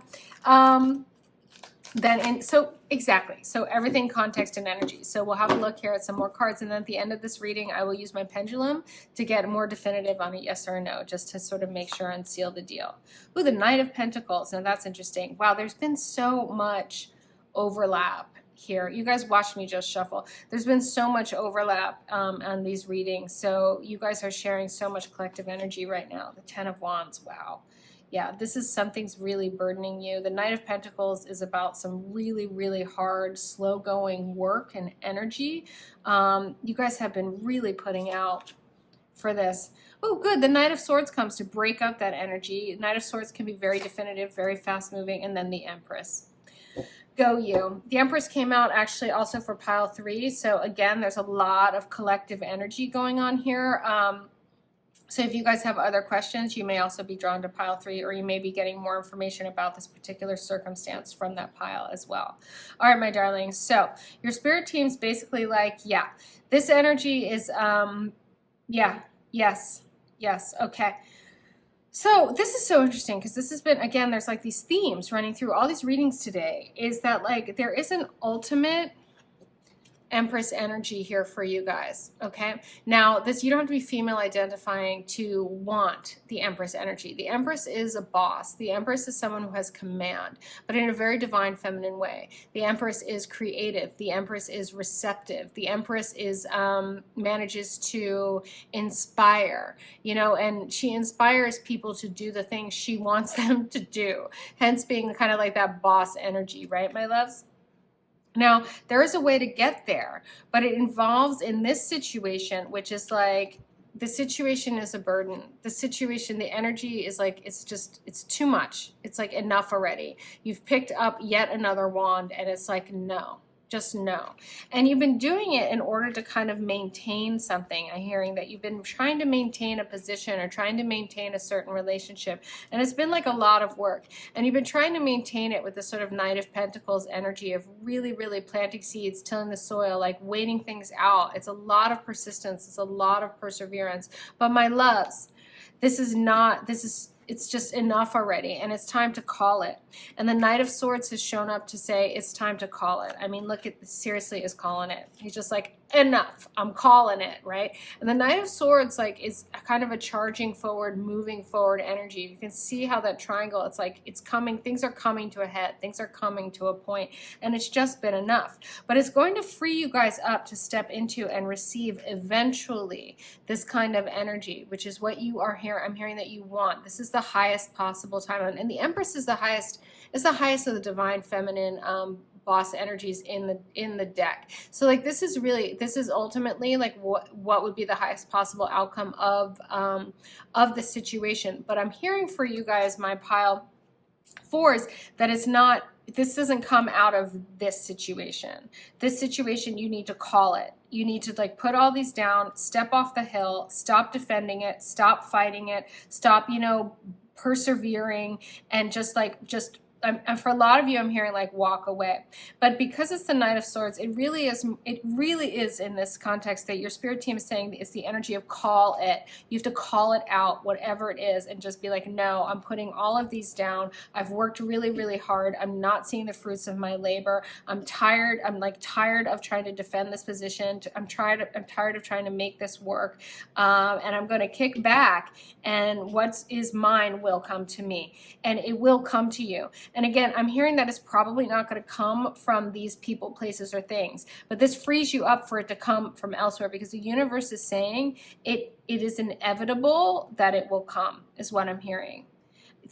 So exactly. So everything context and energy. So we'll have a look here at some more cards. And then at the end of this reading, I will use my pendulum to get more definitive on a yes or a no, just to sort of make sure and seal the deal. Ooh, the Knight of Pentacles. Now that's interesting. Wow, there's been so much overlap here. You guys watched me just shuffle. There's been so much overlap on these readings. So you guys are sharing so much collective energy right now. The 10 of Wands. Wow. Yeah, this is something's really burdening you. The Knight of Pentacles is about some really, really hard, slow-going work and energy. You guys have been really putting out for this. Oh, good. The Knight of Swords comes to break up that energy. Knight of Swords can be very definitive, very fast-moving, and then the Empress. Go you. The Empress came out actually also for pile 3. So again, there's a lot of collective energy going on here. So if you guys have other questions, you may also be drawn to pile 3, or you may be getting more information about this particular circumstance from that pile as well. All right, my darlings. So your spirit team's basically like, yeah, this energy is, yeah, yes, okay. So this is so interesting because this has been, again, there's like these themes running through all these readings today, is that like there is an ultimate Empress energy here for you guys, okay? Now, this, you don't have to be female identifying to want the Empress energy. The Empress is a boss. The Empress is someone who has command, but in a very divine feminine way. The Empress is creative. The Empress is receptive. The Empress is manages to inspire, you know, and she inspires people to do the things she wants them to do, hence being kind of like that boss energy, right, my loves? Now, there is a way to get there, but it involves in this situation, which is like, the situation is a burden. The situation, the energy is like, it's too much. It's like enough already. You've picked up yet another wand and it's like, no. Just no. And you've been doing it in order to kind of maintain something. I'm hearing that you've been trying to maintain a position or trying to maintain a certain relationship. And it's been like a lot of work. And you've been trying to maintain it with this sort of Knight of Pentacles energy of really, really planting seeds, tilling the soil, like waiting things out. It's a lot of persistence. It's a lot of perseverance. But my loves, it's just enough already, and it's time to call it. And the Knight of Swords has shown up to say it's time to call it. I mean, look at, seriously is calling it. He's just like, enough, I'm calling it, right? And the Knight of Swords like is kind of a charging forward, moving forward energy. You can see how that triangle, it's like it's coming, things are coming to a head, things are coming to a point, and it's just been enough. But it's going to free you guys up to step into and receive eventually this kind of energy, which is what you are here. I'm hearing that you want. This is the highest possible time, and the Empress is the highest of the divine feminine boss energies in the deck. So like this is ultimately like what would be the highest possible outcome of the situation. But I'm hearing for you guys, my pile fours, that it's not this doesn't come out of this situation. This situation, you need to call it. You need to like put all these down, step off the hill, stop defending it, stop fighting it, stop, you know, persevering, and just and for a lot of you, I'm hearing like walk away. But because it's the Knight of Swords, it really is in this context that your spirit team is saying it's the energy of call it. You have to call it out, whatever it is, and just be like, no, I'm putting all of these down. I've worked really, really hard. I'm not seeing the fruits of my labor. I'm tired. I'm like tired of trying to defend this position. I'm tired of trying to make this work. And I'm going to kick back, and what is mine will come to me, and it will come to you. And again, I'm hearing that it's probably not going to come from these people, places, or things, but this frees you up for it to come from elsewhere, because the universe is saying it is inevitable that it will come, is what I'm hearing.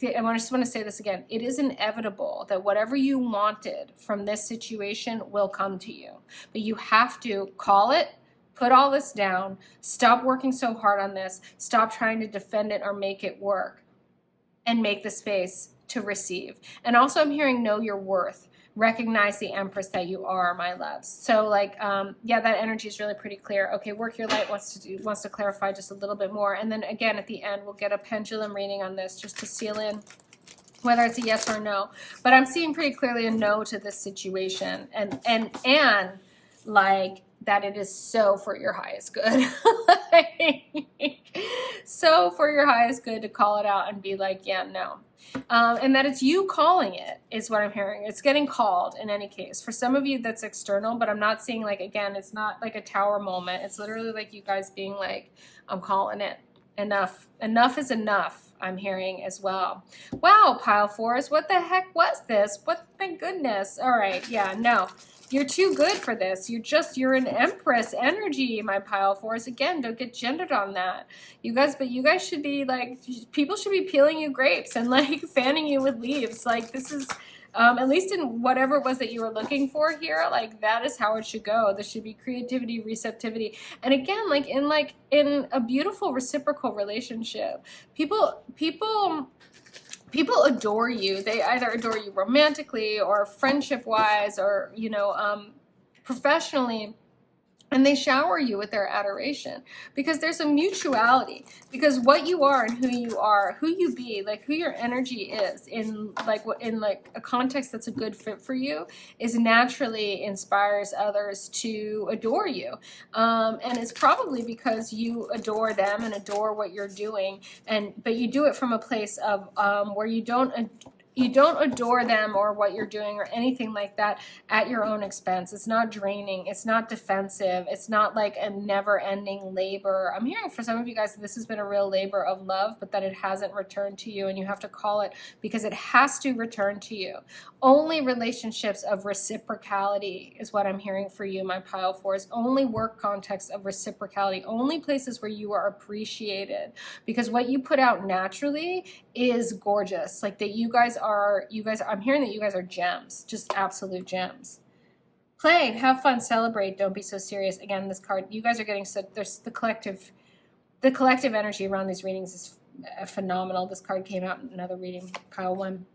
I just want to say this again. It is inevitable that whatever you wanted from this situation will come to you, but you have to call it, put all this down, stop working so hard on this, stop trying to defend it or make it work, and make the space to receive. And also I'm hearing know your worth. Recognize the Empress that you are, my loves. So like, yeah, that energy is really pretty clear. Okay, Work Your Light wants to clarify just a little bit more. And then again, at the end, we'll get a pendulum reading on this just to seal in whether it's a yes or no. But I'm seeing pretty clearly a no to this situation. And like, that it is so for your highest good. So for your highest good to call it out and be like, yeah, no. And that it's you calling it is what I'm hearing. It's getting called in any case. For some of you, that's external, but I'm not seeing like, again, it's not like a tower moment. It's literally like you guys being like, I'm calling it. Enough. Enough is enough, I'm hearing as well. Wow, pile fours, what the heck was this? What, my goodness. All right, yeah, no. You're too good for this. You're an Empress energy, my pile fours. Again, don't get gendered on that. You guys should be like, people should be peeling you grapes and like fanning you with leaves. Like this is, at least in whatever it was that you were looking for here, like that is how it should go. There should be creativity, receptivity. And again, like in a beautiful reciprocal relationship, people adore you. They either adore you romantically or friendship wise or, you know, professionally. And they shower you with their adoration because there's a mutuality, because what you are and who you be, like who your energy is in a context that's a good fit for you is naturally inspires others to adore you. And it's probably because you adore them and adore what you're doing. But you do it from a place of where you don't adore them or what you're doing or anything like that at your own expense. It's not draining. It's not defensive. It's not like a never-ending labor. I'm hearing for some of you guys that this has been a real labor of love, but that it hasn't returned to you, and you have to call it because it has to return to you. Only relationships of reciprocality is what I'm hearing for you, my pile fours. Only work contexts of reciprocality. Only places where you are appreciated, because what you put out naturally is gorgeous. Like that I'm hearing that you guys are gems, just absolute gems. Play, have fun, celebrate, don't be so serious. Again, this card, you guys are getting there's the collective energy around these readings is phenomenal. This card came out in another reading, pile one.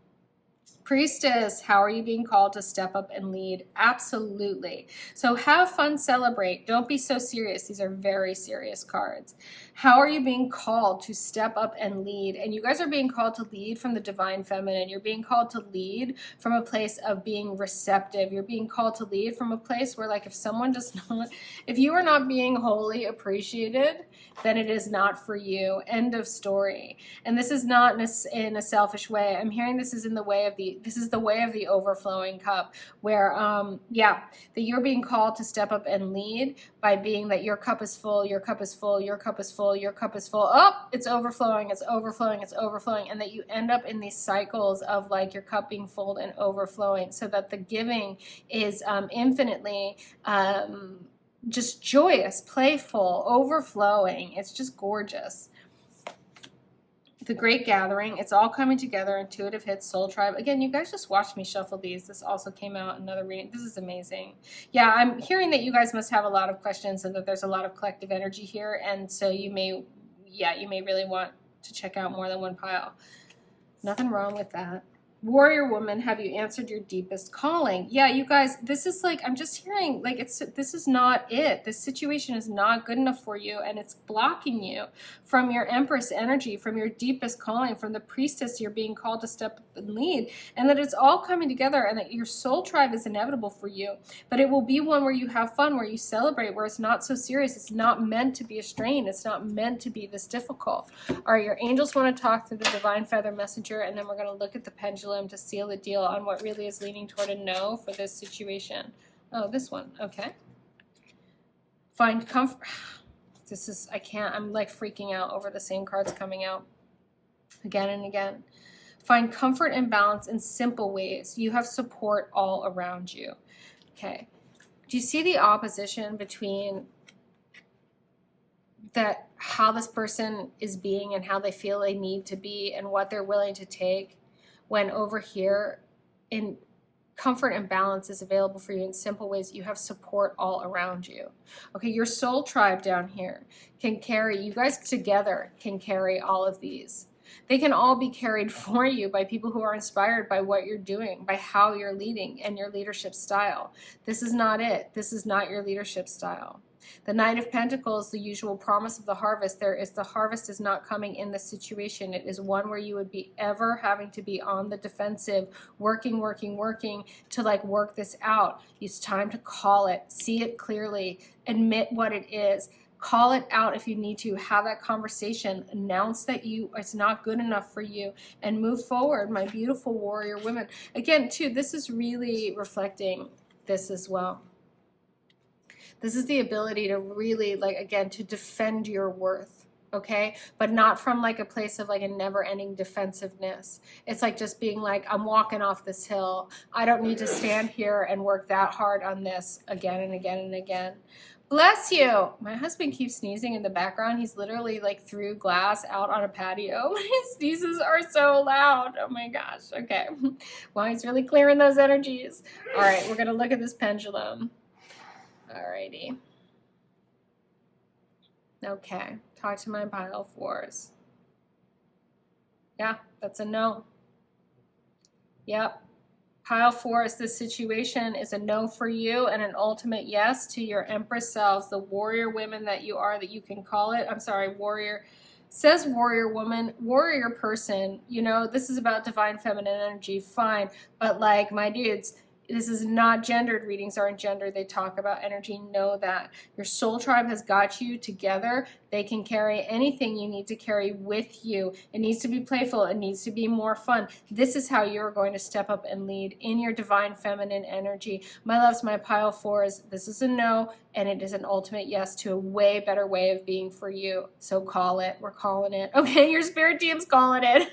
Priestess, how are you being called to step up and lead? Absolutely. So have fun, celebrate. Don't be so serious. These are very serious cards. How are you being called to step up and lead? And you guys are being called to lead from the divine feminine. You're being called to lead from a place of being receptive. You're being called to lead from a place where, like, if you are not being wholly appreciated, then it is not for you. End of story. And this is not in a selfish way. I'm hearing this is the way of the overflowing cup, where that you're being called to step up and lead by being that your cup is full, your cup is full, your cup is full, your cup is full. Oh, it's overflowing, it's overflowing, it's overflowing. And that you end up in these cycles of like your cup being full and overflowing, so that the giving is infinitely just joyous, playful, overflowing. It's just gorgeous. The Great Gathering, it's all coming together. Intuitive hits, Soul Tribe. Again, you guys just watched me shuffle these. This also came out in another reading. This is amazing. Yeah, I'm hearing that you guys must have a lot of questions and that there's a lot of collective energy here. And so you may really want to check out more than one pile. Nothing wrong with that. Warrior woman, have you answered your deepest calling? Yeah, you guys, this is like, I'm just hearing like this is not it. This situation is not good enough for you, and it's blocking you from your Empress energy, from your deepest calling, from the priestess you're being called to step up and lead, and that it's all coming together, and that your soul tribe is inevitable for you. But it will be one where you have fun, where you celebrate, where it's not so serious. It's not meant to be a strain. It's not meant to be this difficult. All right, your angels want to talk to the divine feather messenger, and then we're going to look at the pendulum to seal the deal on what really is leaning toward a no for this situation. Oh, this one. Okay. Find comfort. This is, I can't, I'm like freaking out over the same cards coming out again and again. Find comfort and balance in simple ways. You have support all around you. Okay. Do you see the opposition between that, how this person is being and how they feel they need to be and what they're willing to take, when over here in comfort and balance is available for you in simple ways? You have support all around you. Okay, your soul tribe down here can carry, you guys together can carry all of these. They can all be carried for you by people who are inspired by what you're doing, by how you're leading and your leadership style. This is not it. This is not your leadership style. The Knight of Pentacles, the usual promise of the harvest. The harvest is not coming in this situation. It is one where you would be ever having to be on the defensive, working to like work this out. It's time to call it, see it clearly, admit what it is. Call it out if you need to. Have that conversation. Announce that it's not good enough for you, and move forward, my beautiful warrior women. Again, too, this is really reflecting this as well. This is the ability to really, like, again, to defend your worth, okay? But not from like a place of like a never-ending defensiveness. It's like just being like, I'm walking off this hill. I don't need to stand here and work that hard on this again and again and again. Bless you. My husband keeps sneezing in the background. He's literally like through glass out on a patio. His sneezes are so loud. Oh my gosh. Okay. Well, he's really clearing those energies. All right, we're going to look at this pendulum. Alrighty. Okay, talk to my pile fours. Yeah, that's a no. Yep. Pile fours, this situation is a no for you and an ultimate yes to your Empress selves, the warrior women that you are, that you can call it. I'm sorry, warrior. Says warrior woman, warrior person. You know, this is about divine feminine energy, fine. But like, my dudes, this is not gendered. Readings aren't gendered. They talk about energy. Know that. Your soul tribe has got you together. They can carry anything you need to carry with you. It needs to be playful. It needs to be more fun. This is how you're going to step up and lead in your divine feminine energy. My loves, my pile fours, this is a no, and it is an ultimate yes to a way better way of being for you. So call it. We're calling it. Okay, your spirit team's calling it.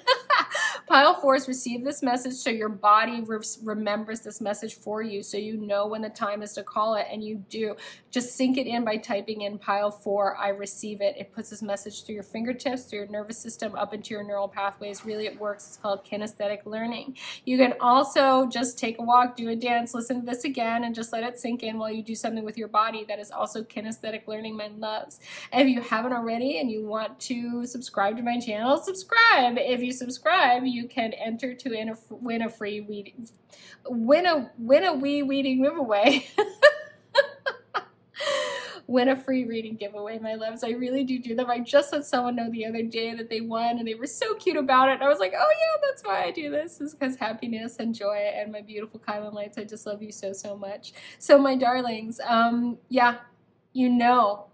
Pile fours, receive this message so your body remembers this message for you, so you know when the time is to call it, and you do. Just sink it in by typing in pile 4, I receive it. It puts this message through your fingertips, through your nervous system, up into your neural pathways. Really, it works. It's called kinesthetic learning. You can also just take a walk, do a dance, listen to this again, and just let it sink in while you do something with your body. That is also kinesthetic learning, my loves. And if you haven't already and you want to subscribe to my channel, subscribe. If you subscribe, you can enter to win a free reading, win a wee reading giveaway. Win a free reading giveaway, my loves. I really do them. I just let someone know the other day that they won, and they were so cute about it. And I was like, oh yeah, that's why I do this. Is because happiness and joy, and my beautiful kylinlights. I just love you so, so much. So my darlings, yeah, you know,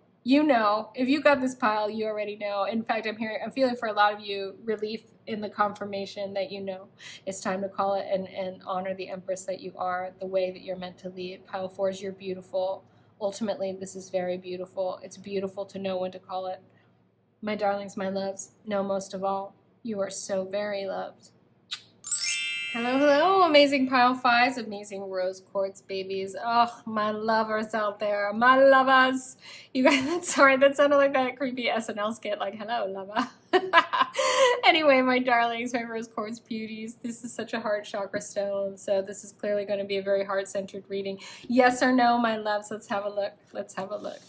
if you got this pile, you already know. In fact, I'm feeling for a lot of you relief in the confirmation that you know it's time to call it and honor the Empress that you are, the way that you're meant to lead. Pile 4s, you're beautiful. Ultimately, this is very beautiful. It's beautiful to know when to call it. My darlings, my loves, know most of all, you are so very loved. Hello, hello, amazing pile 5s, amazing rose quartz babies. Oh, my lovers out there, my lovers. You guys, sorry, that sounded like that creepy SNL skit, like, hello, lover. Anyway, my darlings, my rose quartz beauties, this is such a heart chakra stone, so this is clearly going to be a very heart-centered reading. Yes or no, my loves? Let's have a look. Let's have a look.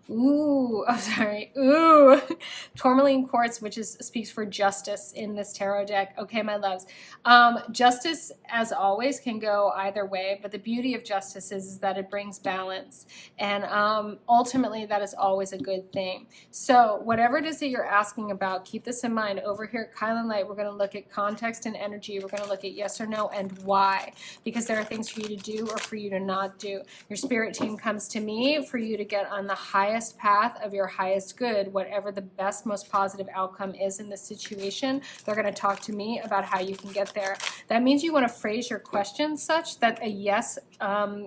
Ooh, I'm sorry. Ooh, tourmaline quartz, which speaks for justice in this tarot deck. Okay, my loves. Justice, as always, can go either way, but the beauty of justice is that it brings balance, and ultimately, that is always a good thing. So, whatever it is that you're asking about, keep this in mind. Over here at kylinlight, we're going to look at context and energy. We're going to look at yes or no and why, because there are things for you to do or for you to not do. Your spirit team comes to me for you to get on the highest path of your highest good, whatever the best, most positive outcome is in this situation. They're going to talk to me about how you can get there. That means you want to phrase your question such that a yes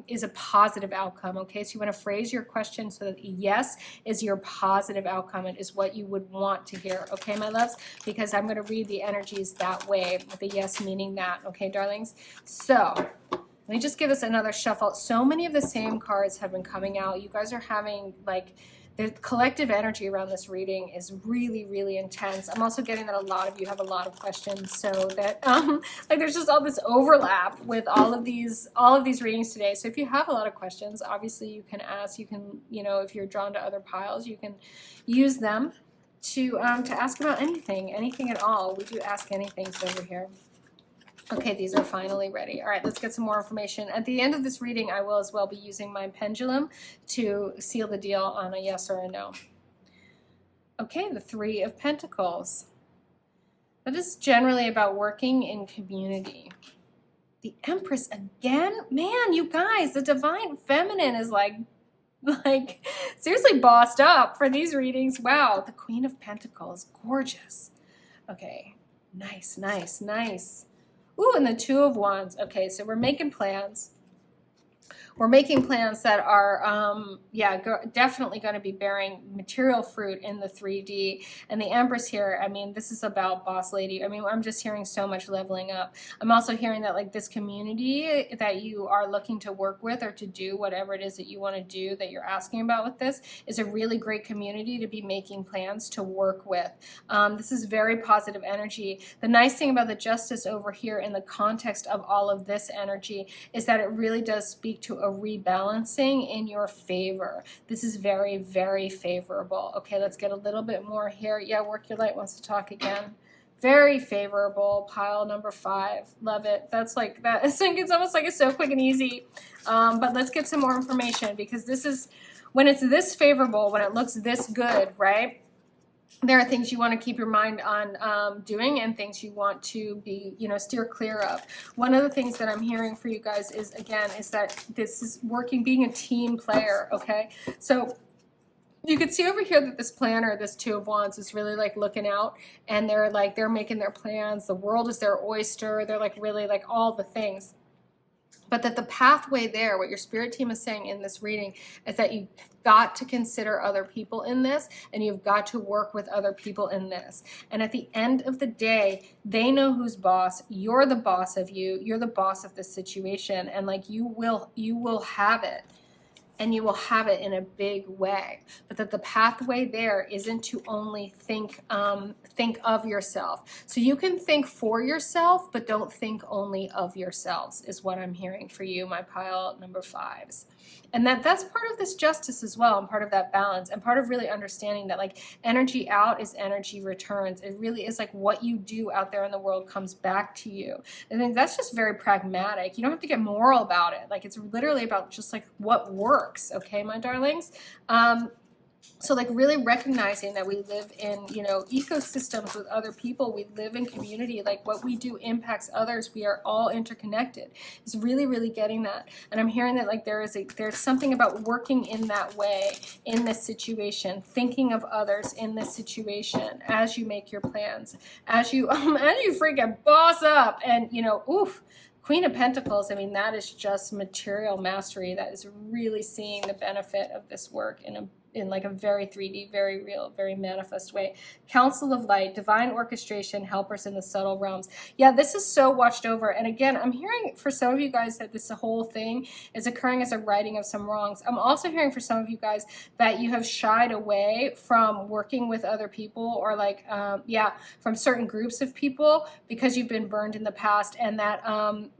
is a positive outcome. Okay, so you want to phrase your question so that a yes is your positive outcome. It is what you would want to hear. Okay, my loves, because I'm going to read the energies that way, with the yes meaning that. Okay, darlings. So let me just give us another shuffle. So many of the same cards have been coming out. You guys are having, like, the collective energy around this reading is really, really intense. I'm also getting that a lot of you have a lot of questions, so that like there's just all this overlap with all of these readings today. So if you have a lot of questions, obviously you can ask. You can, you know, if you're drawn to other piles, you can use them to ask about anything at all. We do ask anything over here. Okay, these are finally ready. All right, let's get some more information. At the end of this reading, I will as well be using my pendulum to seal the deal on a yes or a no. Okay, the Three of Pentacles. That is generally about working in community. The Empress again? Man, you guys, the Divine Feminine is like seriously bossed up for these readings. Wow, the Queen of Pentacles, gorgeous. Okay, nice, nice, nice. Ooh, and the Two of Wands. Okay, so we're making plans. We're making plans that are, definitely going to be bearing material fruit in the 3D. And the Empress here, I mean, this is about boss lady. I mean, I'm just hearing so much leveling up. I'm also hearing that, like, this community that you are looking to work with or to do whatever it is that you want to do that you're asking about with this is a really great community to be making plans to work with. This is very positive energy. The nice thing about the Justice over here in the context of all of this energy is that it really does speak to a rebalancing in your favor. This is very, very favorable. Okay, let's get a little bit more here. Yeah, Work Your Light wants to talk again. Very favorable. Pile number 5. Love it. That's like that. It's almost like it's so quick and easy. But let's get some more information, because this is when it's this favorable, when it looks this good, right? There are things you want to keep your mind on doing, and things you want to be, you know, steer clear of. One of the things that I'm hearing for you guys is that this is being a team player, okay? So you can see over here that this planner, this Two of Wands, is really like looking out, and they're making their plans. The world is their oyster. They're like really like all the things. But that the pathway there, what your spirit team is saying in this reading, is that you've got to consider other people in this, and you've got to work with other people in this. And at the end of the day, they know who's boss. You're the boss of you. You're the boss of this situation. And like you will have it. And you will have it in a big way. But that the pathway there isn't to only think of yourself. So you can think for yourself, but don't think only of yourselves, is what I'm hearing for you, my pile number 5s. And that's part of this justice as well, and part of that balance, and part of really understanding that, like, energy out is energy returns. It really is like what you do out there in the world comes back to you. And then that's just very pragmatic. You don't have to get moral about it. Like, it's literally about just like what works, okay, my darlings? So like really recognizing that we live in, you know, ecosystems with other people. We live in community. Like what we do impacts others. We are all interconnected. It's really, really getting that. And I'm hearing that like there's something about working in that way in this situation, thinking of others in this situation as you make your plans, as you freaking boss up, and you know, oof. Queen of Pentacles, I mean, that is just material mastery. That is really seeing the benefit of this work in like a very 3D, very real, very manifest way. Council of Light, divine orchestration, helpers in the subtle realms. Yeah, this is so watched over. And again, I'm hearing for some of you guys that this whole thing is occurring as a righting of some wrongs. I'm also hearing for some of you guys that you have shied away from working with other people, or like, from certain groups of people because you've been burned in the past, and that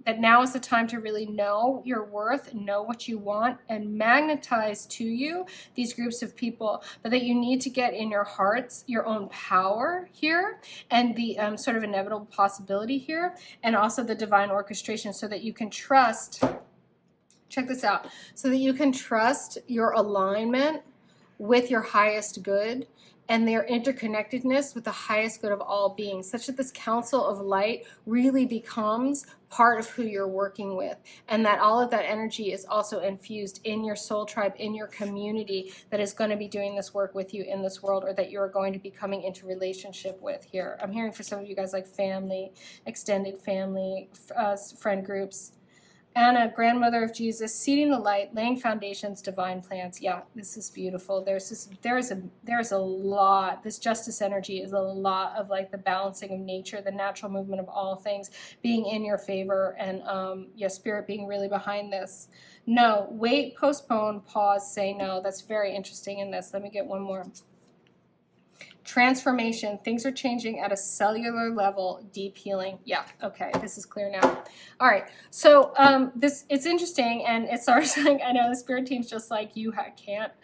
that now is the time to really know your worth, know what you want, and magnetize to you these groups abusive people, but that you need to get in your hearts your own power here, and the sort of inevitable possibility here, and also the divine orchestration, so that you can trust, check this out, so that you can trust your alignment with your highest good and their interconnectedness with the highest good of all beings, such that this council of light really becomes part of who you're working with, and that all of that energy is also infused in your soul tribe, in your community that is going to be doing this work with you in this world, or that you're going to be coming into relationship with here. I'm hearing for some of you guys like family, extended family, friend groups. Anna, grandmother of Jesus, seeding the light, laying foundations, divine plans. Yeah, this is beautiful. There's a lot. This justice energy is a lot of like the balancing of nature, the natural movement of all things being in your favor, and yeah, spirit being really behind this. No, wait, postpone, pause, say no. That's very interesting in this. Let me get one more. Transformation, things are changing at a cellular level, deep healing. Yeah, okay, this is clear now. All right, so it's interesting, and it starts like, I know the spirit team's just like, you can't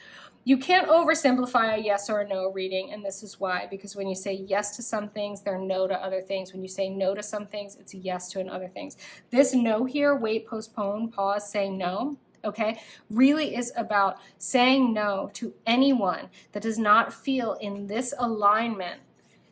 oversimplify a yes or a no reading, and this is why, because when you say yes to some things, they're no to other things. When you say no to some things, it's yes to other things. This no here, wait, postpone, pause, say no, okay, really is about saying no to anyone that does not feel in this alignment,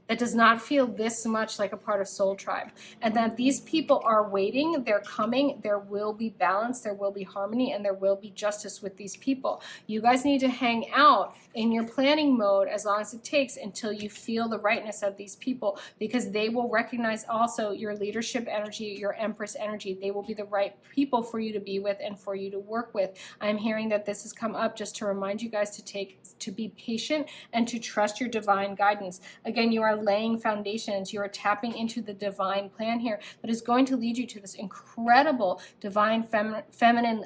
that does not feel this much like a part of Soul Tribe, and that these people are waiting, they're coming, there will be balance, there will be harmony, and there will be justice with these people. You guys need to hang out in your planning mode as long as it takes until you feel the rightness of these people, because they will recognize also your leadership energy, your Empress energy. They will be the right people for you to be with and for you to work with. I'm hearing that this has come up just to remind you guys to be patient and to trust your divine guidance. Again, you are laying foundations, you are tapping into the divine plan here that is going to lead you to this incredible divine feminine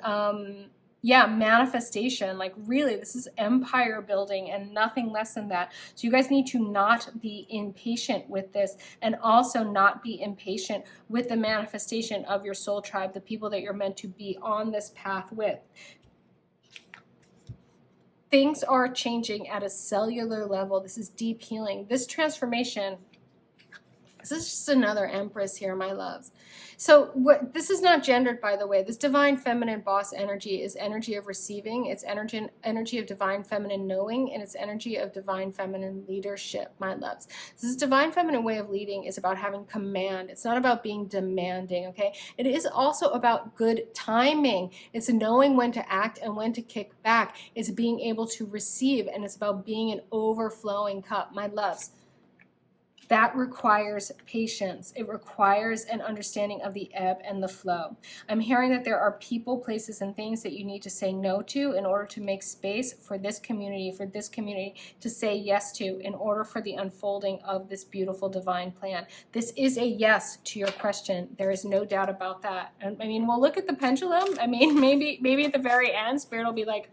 manifestation. Like really, this is empire building and nothing less than that. So you guys need to not be impatient with this, and also not be impatient with the manifestation of your soul tribe, the people that you're meant to be on this path with. Things are changing at a cellular level. This is deep healing. This transformation, this is just another Empress here, my loves. So this is not gendered, by the way. This divine feminine boss energy is energy of receiving. It's energy of divine feminine knowing, and it's energy of divine feminine leadership, my loves. This divine feminine way of leading is about having command. It's not about being demanding, okay? It is also about good timing. It's knowing when to act and when to kick back. It's being able to receive, and it's about being an overflowing cup, my loves. That requires patience. It requires an understanding of the ebb and the flow. I'm hearing that there are people, places, and things that you need to say no to in order to make space for this community to say yes to, in order for the unfolding of this beautiful divine plan. This is a yes to your question. There is no doubt about that. And I mean, we'll look at the pendulum. I mean, maybe at the very end, Spirit will be like,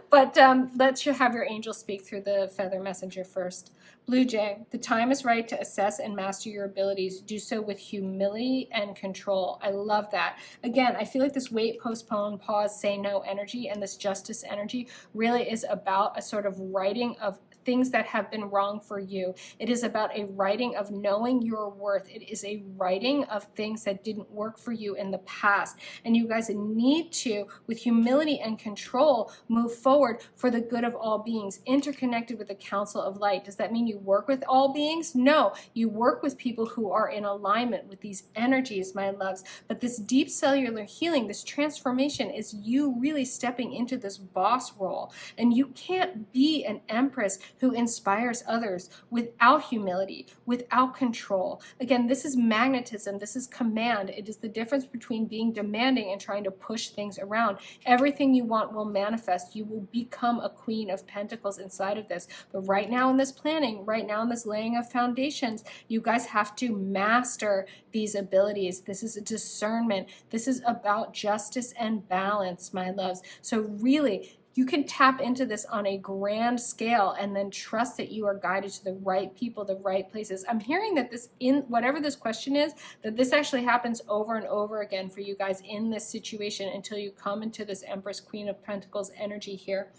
but let's have your angel speak through the feather messenger first. Blue Jay, the time is right to assess and master your abilities. Do so with humility and control. I love that. Again, I feel like this wait, postpone, pause, say no energy, and this justice energy really is about a sort of writing of things that have been wrong for you. It is about a writing of knowing your worth. It is a writing of things that didn't work for you in the past. And you guys need to, with humility and control, move forward for the good of all beings, interconnected with the council of light. Does that mean you work with all beings? No, you work with people who are in alignment with these energies, my loves. But this deep cellular healing, this transformation, is you really stepping into this boss role. And you can't be an empress who inspires others without humility, without control. Again, this is magnetism. This is command. It is the difference between being demanding and trying to push things around. Everything you want will manifest. You will become a queen of pentacles inside of this. But right now in this planning, right now in this laying of foundations, you guys have to master these abilities. This is a discernment. This is about justice and balance, my loves. So really, you can tap into this on a grand scale and then trust that you are guided to the right people, the right places. I'm hearing that this, in whatever this question is, that this actually happens over and over again for you guys in this situation until you come into this Empress, Queen of Pentacles energy here,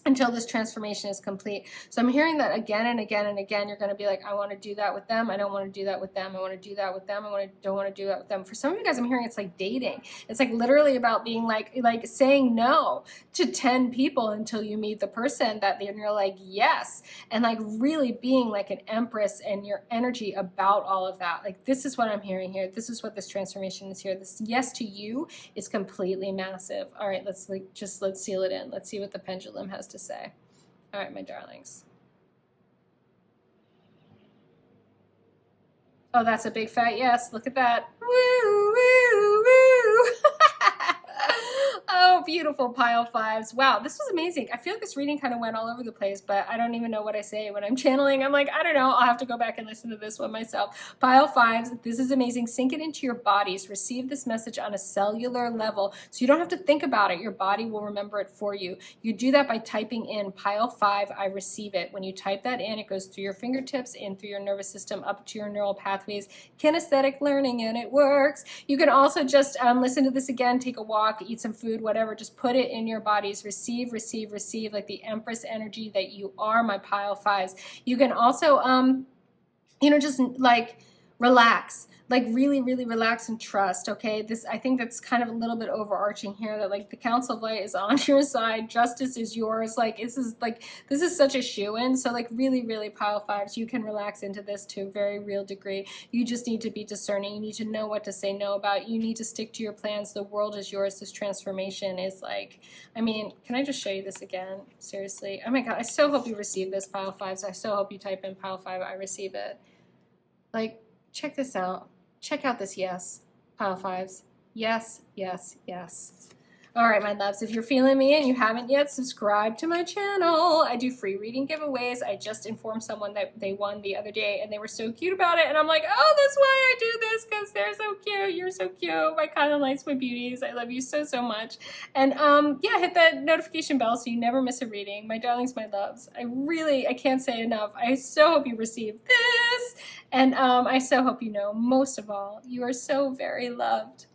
until this transformation is complete. So I'm hearing that again and again and again. You're going to be like, I want to do that with them. I don't want to do that with them. I want to do that with them. Don't want to do that with them. For some of you guys, I'm hearing it's like dating. It's like literally about being like saying no to 10 people until you meet the person that you're like, yes. And like really being like an empress and your energy about all of that. Like, this is what I'm hearing here. This is what this transformation is here. This yes to you is completely massive. All right, let's seal it in. Let's see what the pendulum has to say. All right, my darlings. Oh, that's a big fat yes. Look at that. Woo, woo, woo. Oh, beautiful pile fives. Wow, this was amazing. I feel like this reading kind of went all over the place, but I don't even know what I say when I'm channeling. I'm like, I don't know. I'll have to go back and listen to this one myself. Pile fives, this is amazing. Sink it into your bodies. Receive this message on a cellular level so you don't have to think about it. Your body will remember it for you. You do that by typing in pile 5, I receive it. When you type that in, it goes through your fingertips, in through your nervous system, up to your neural pathways, kinesthetic learning, and it works. You can also just listen to this again, take a walk, eat some food, whatever. Just put it in your bodies. Receive, receive, receive, like the Empress energy that you are, my pile fives. You can also, just like relax. Like really, really relax and trust, okay? I think that's kind of a little bit overarching here, that like the Council of Light is on your side, justice is yours. Like this is such a shoo-in. So like really, really pile fives, you can relax into this to a very real degree. You just need to be discerning. You need to know what to say no about. You need to stick to your plans. The world is yours. This transformation is like, I mean, can I just show you this again? Seriously. Oh my God, I so hope you receive this, pile fives. I so hope you type in pile 5, I receive it. Like, check this out. Check out this yes, pile fives. Yes, yes, yes. All right, my loves, if you're feeling me and you haven't yet, subscribe to my channel. I do free reading giveaways. I just informed someone that they won the other day and they were so cute about it. And I'm like, oh, that's why I do this, because they're so cute. You're so cute. My kylinlights, my beauties. I love you so, so much. And yeah, hit that notification bell so you never miss a reading. My darlings, my loves, I can't say enough. I so hope you receive this. And I so hope you know, most of all, you are so very loved.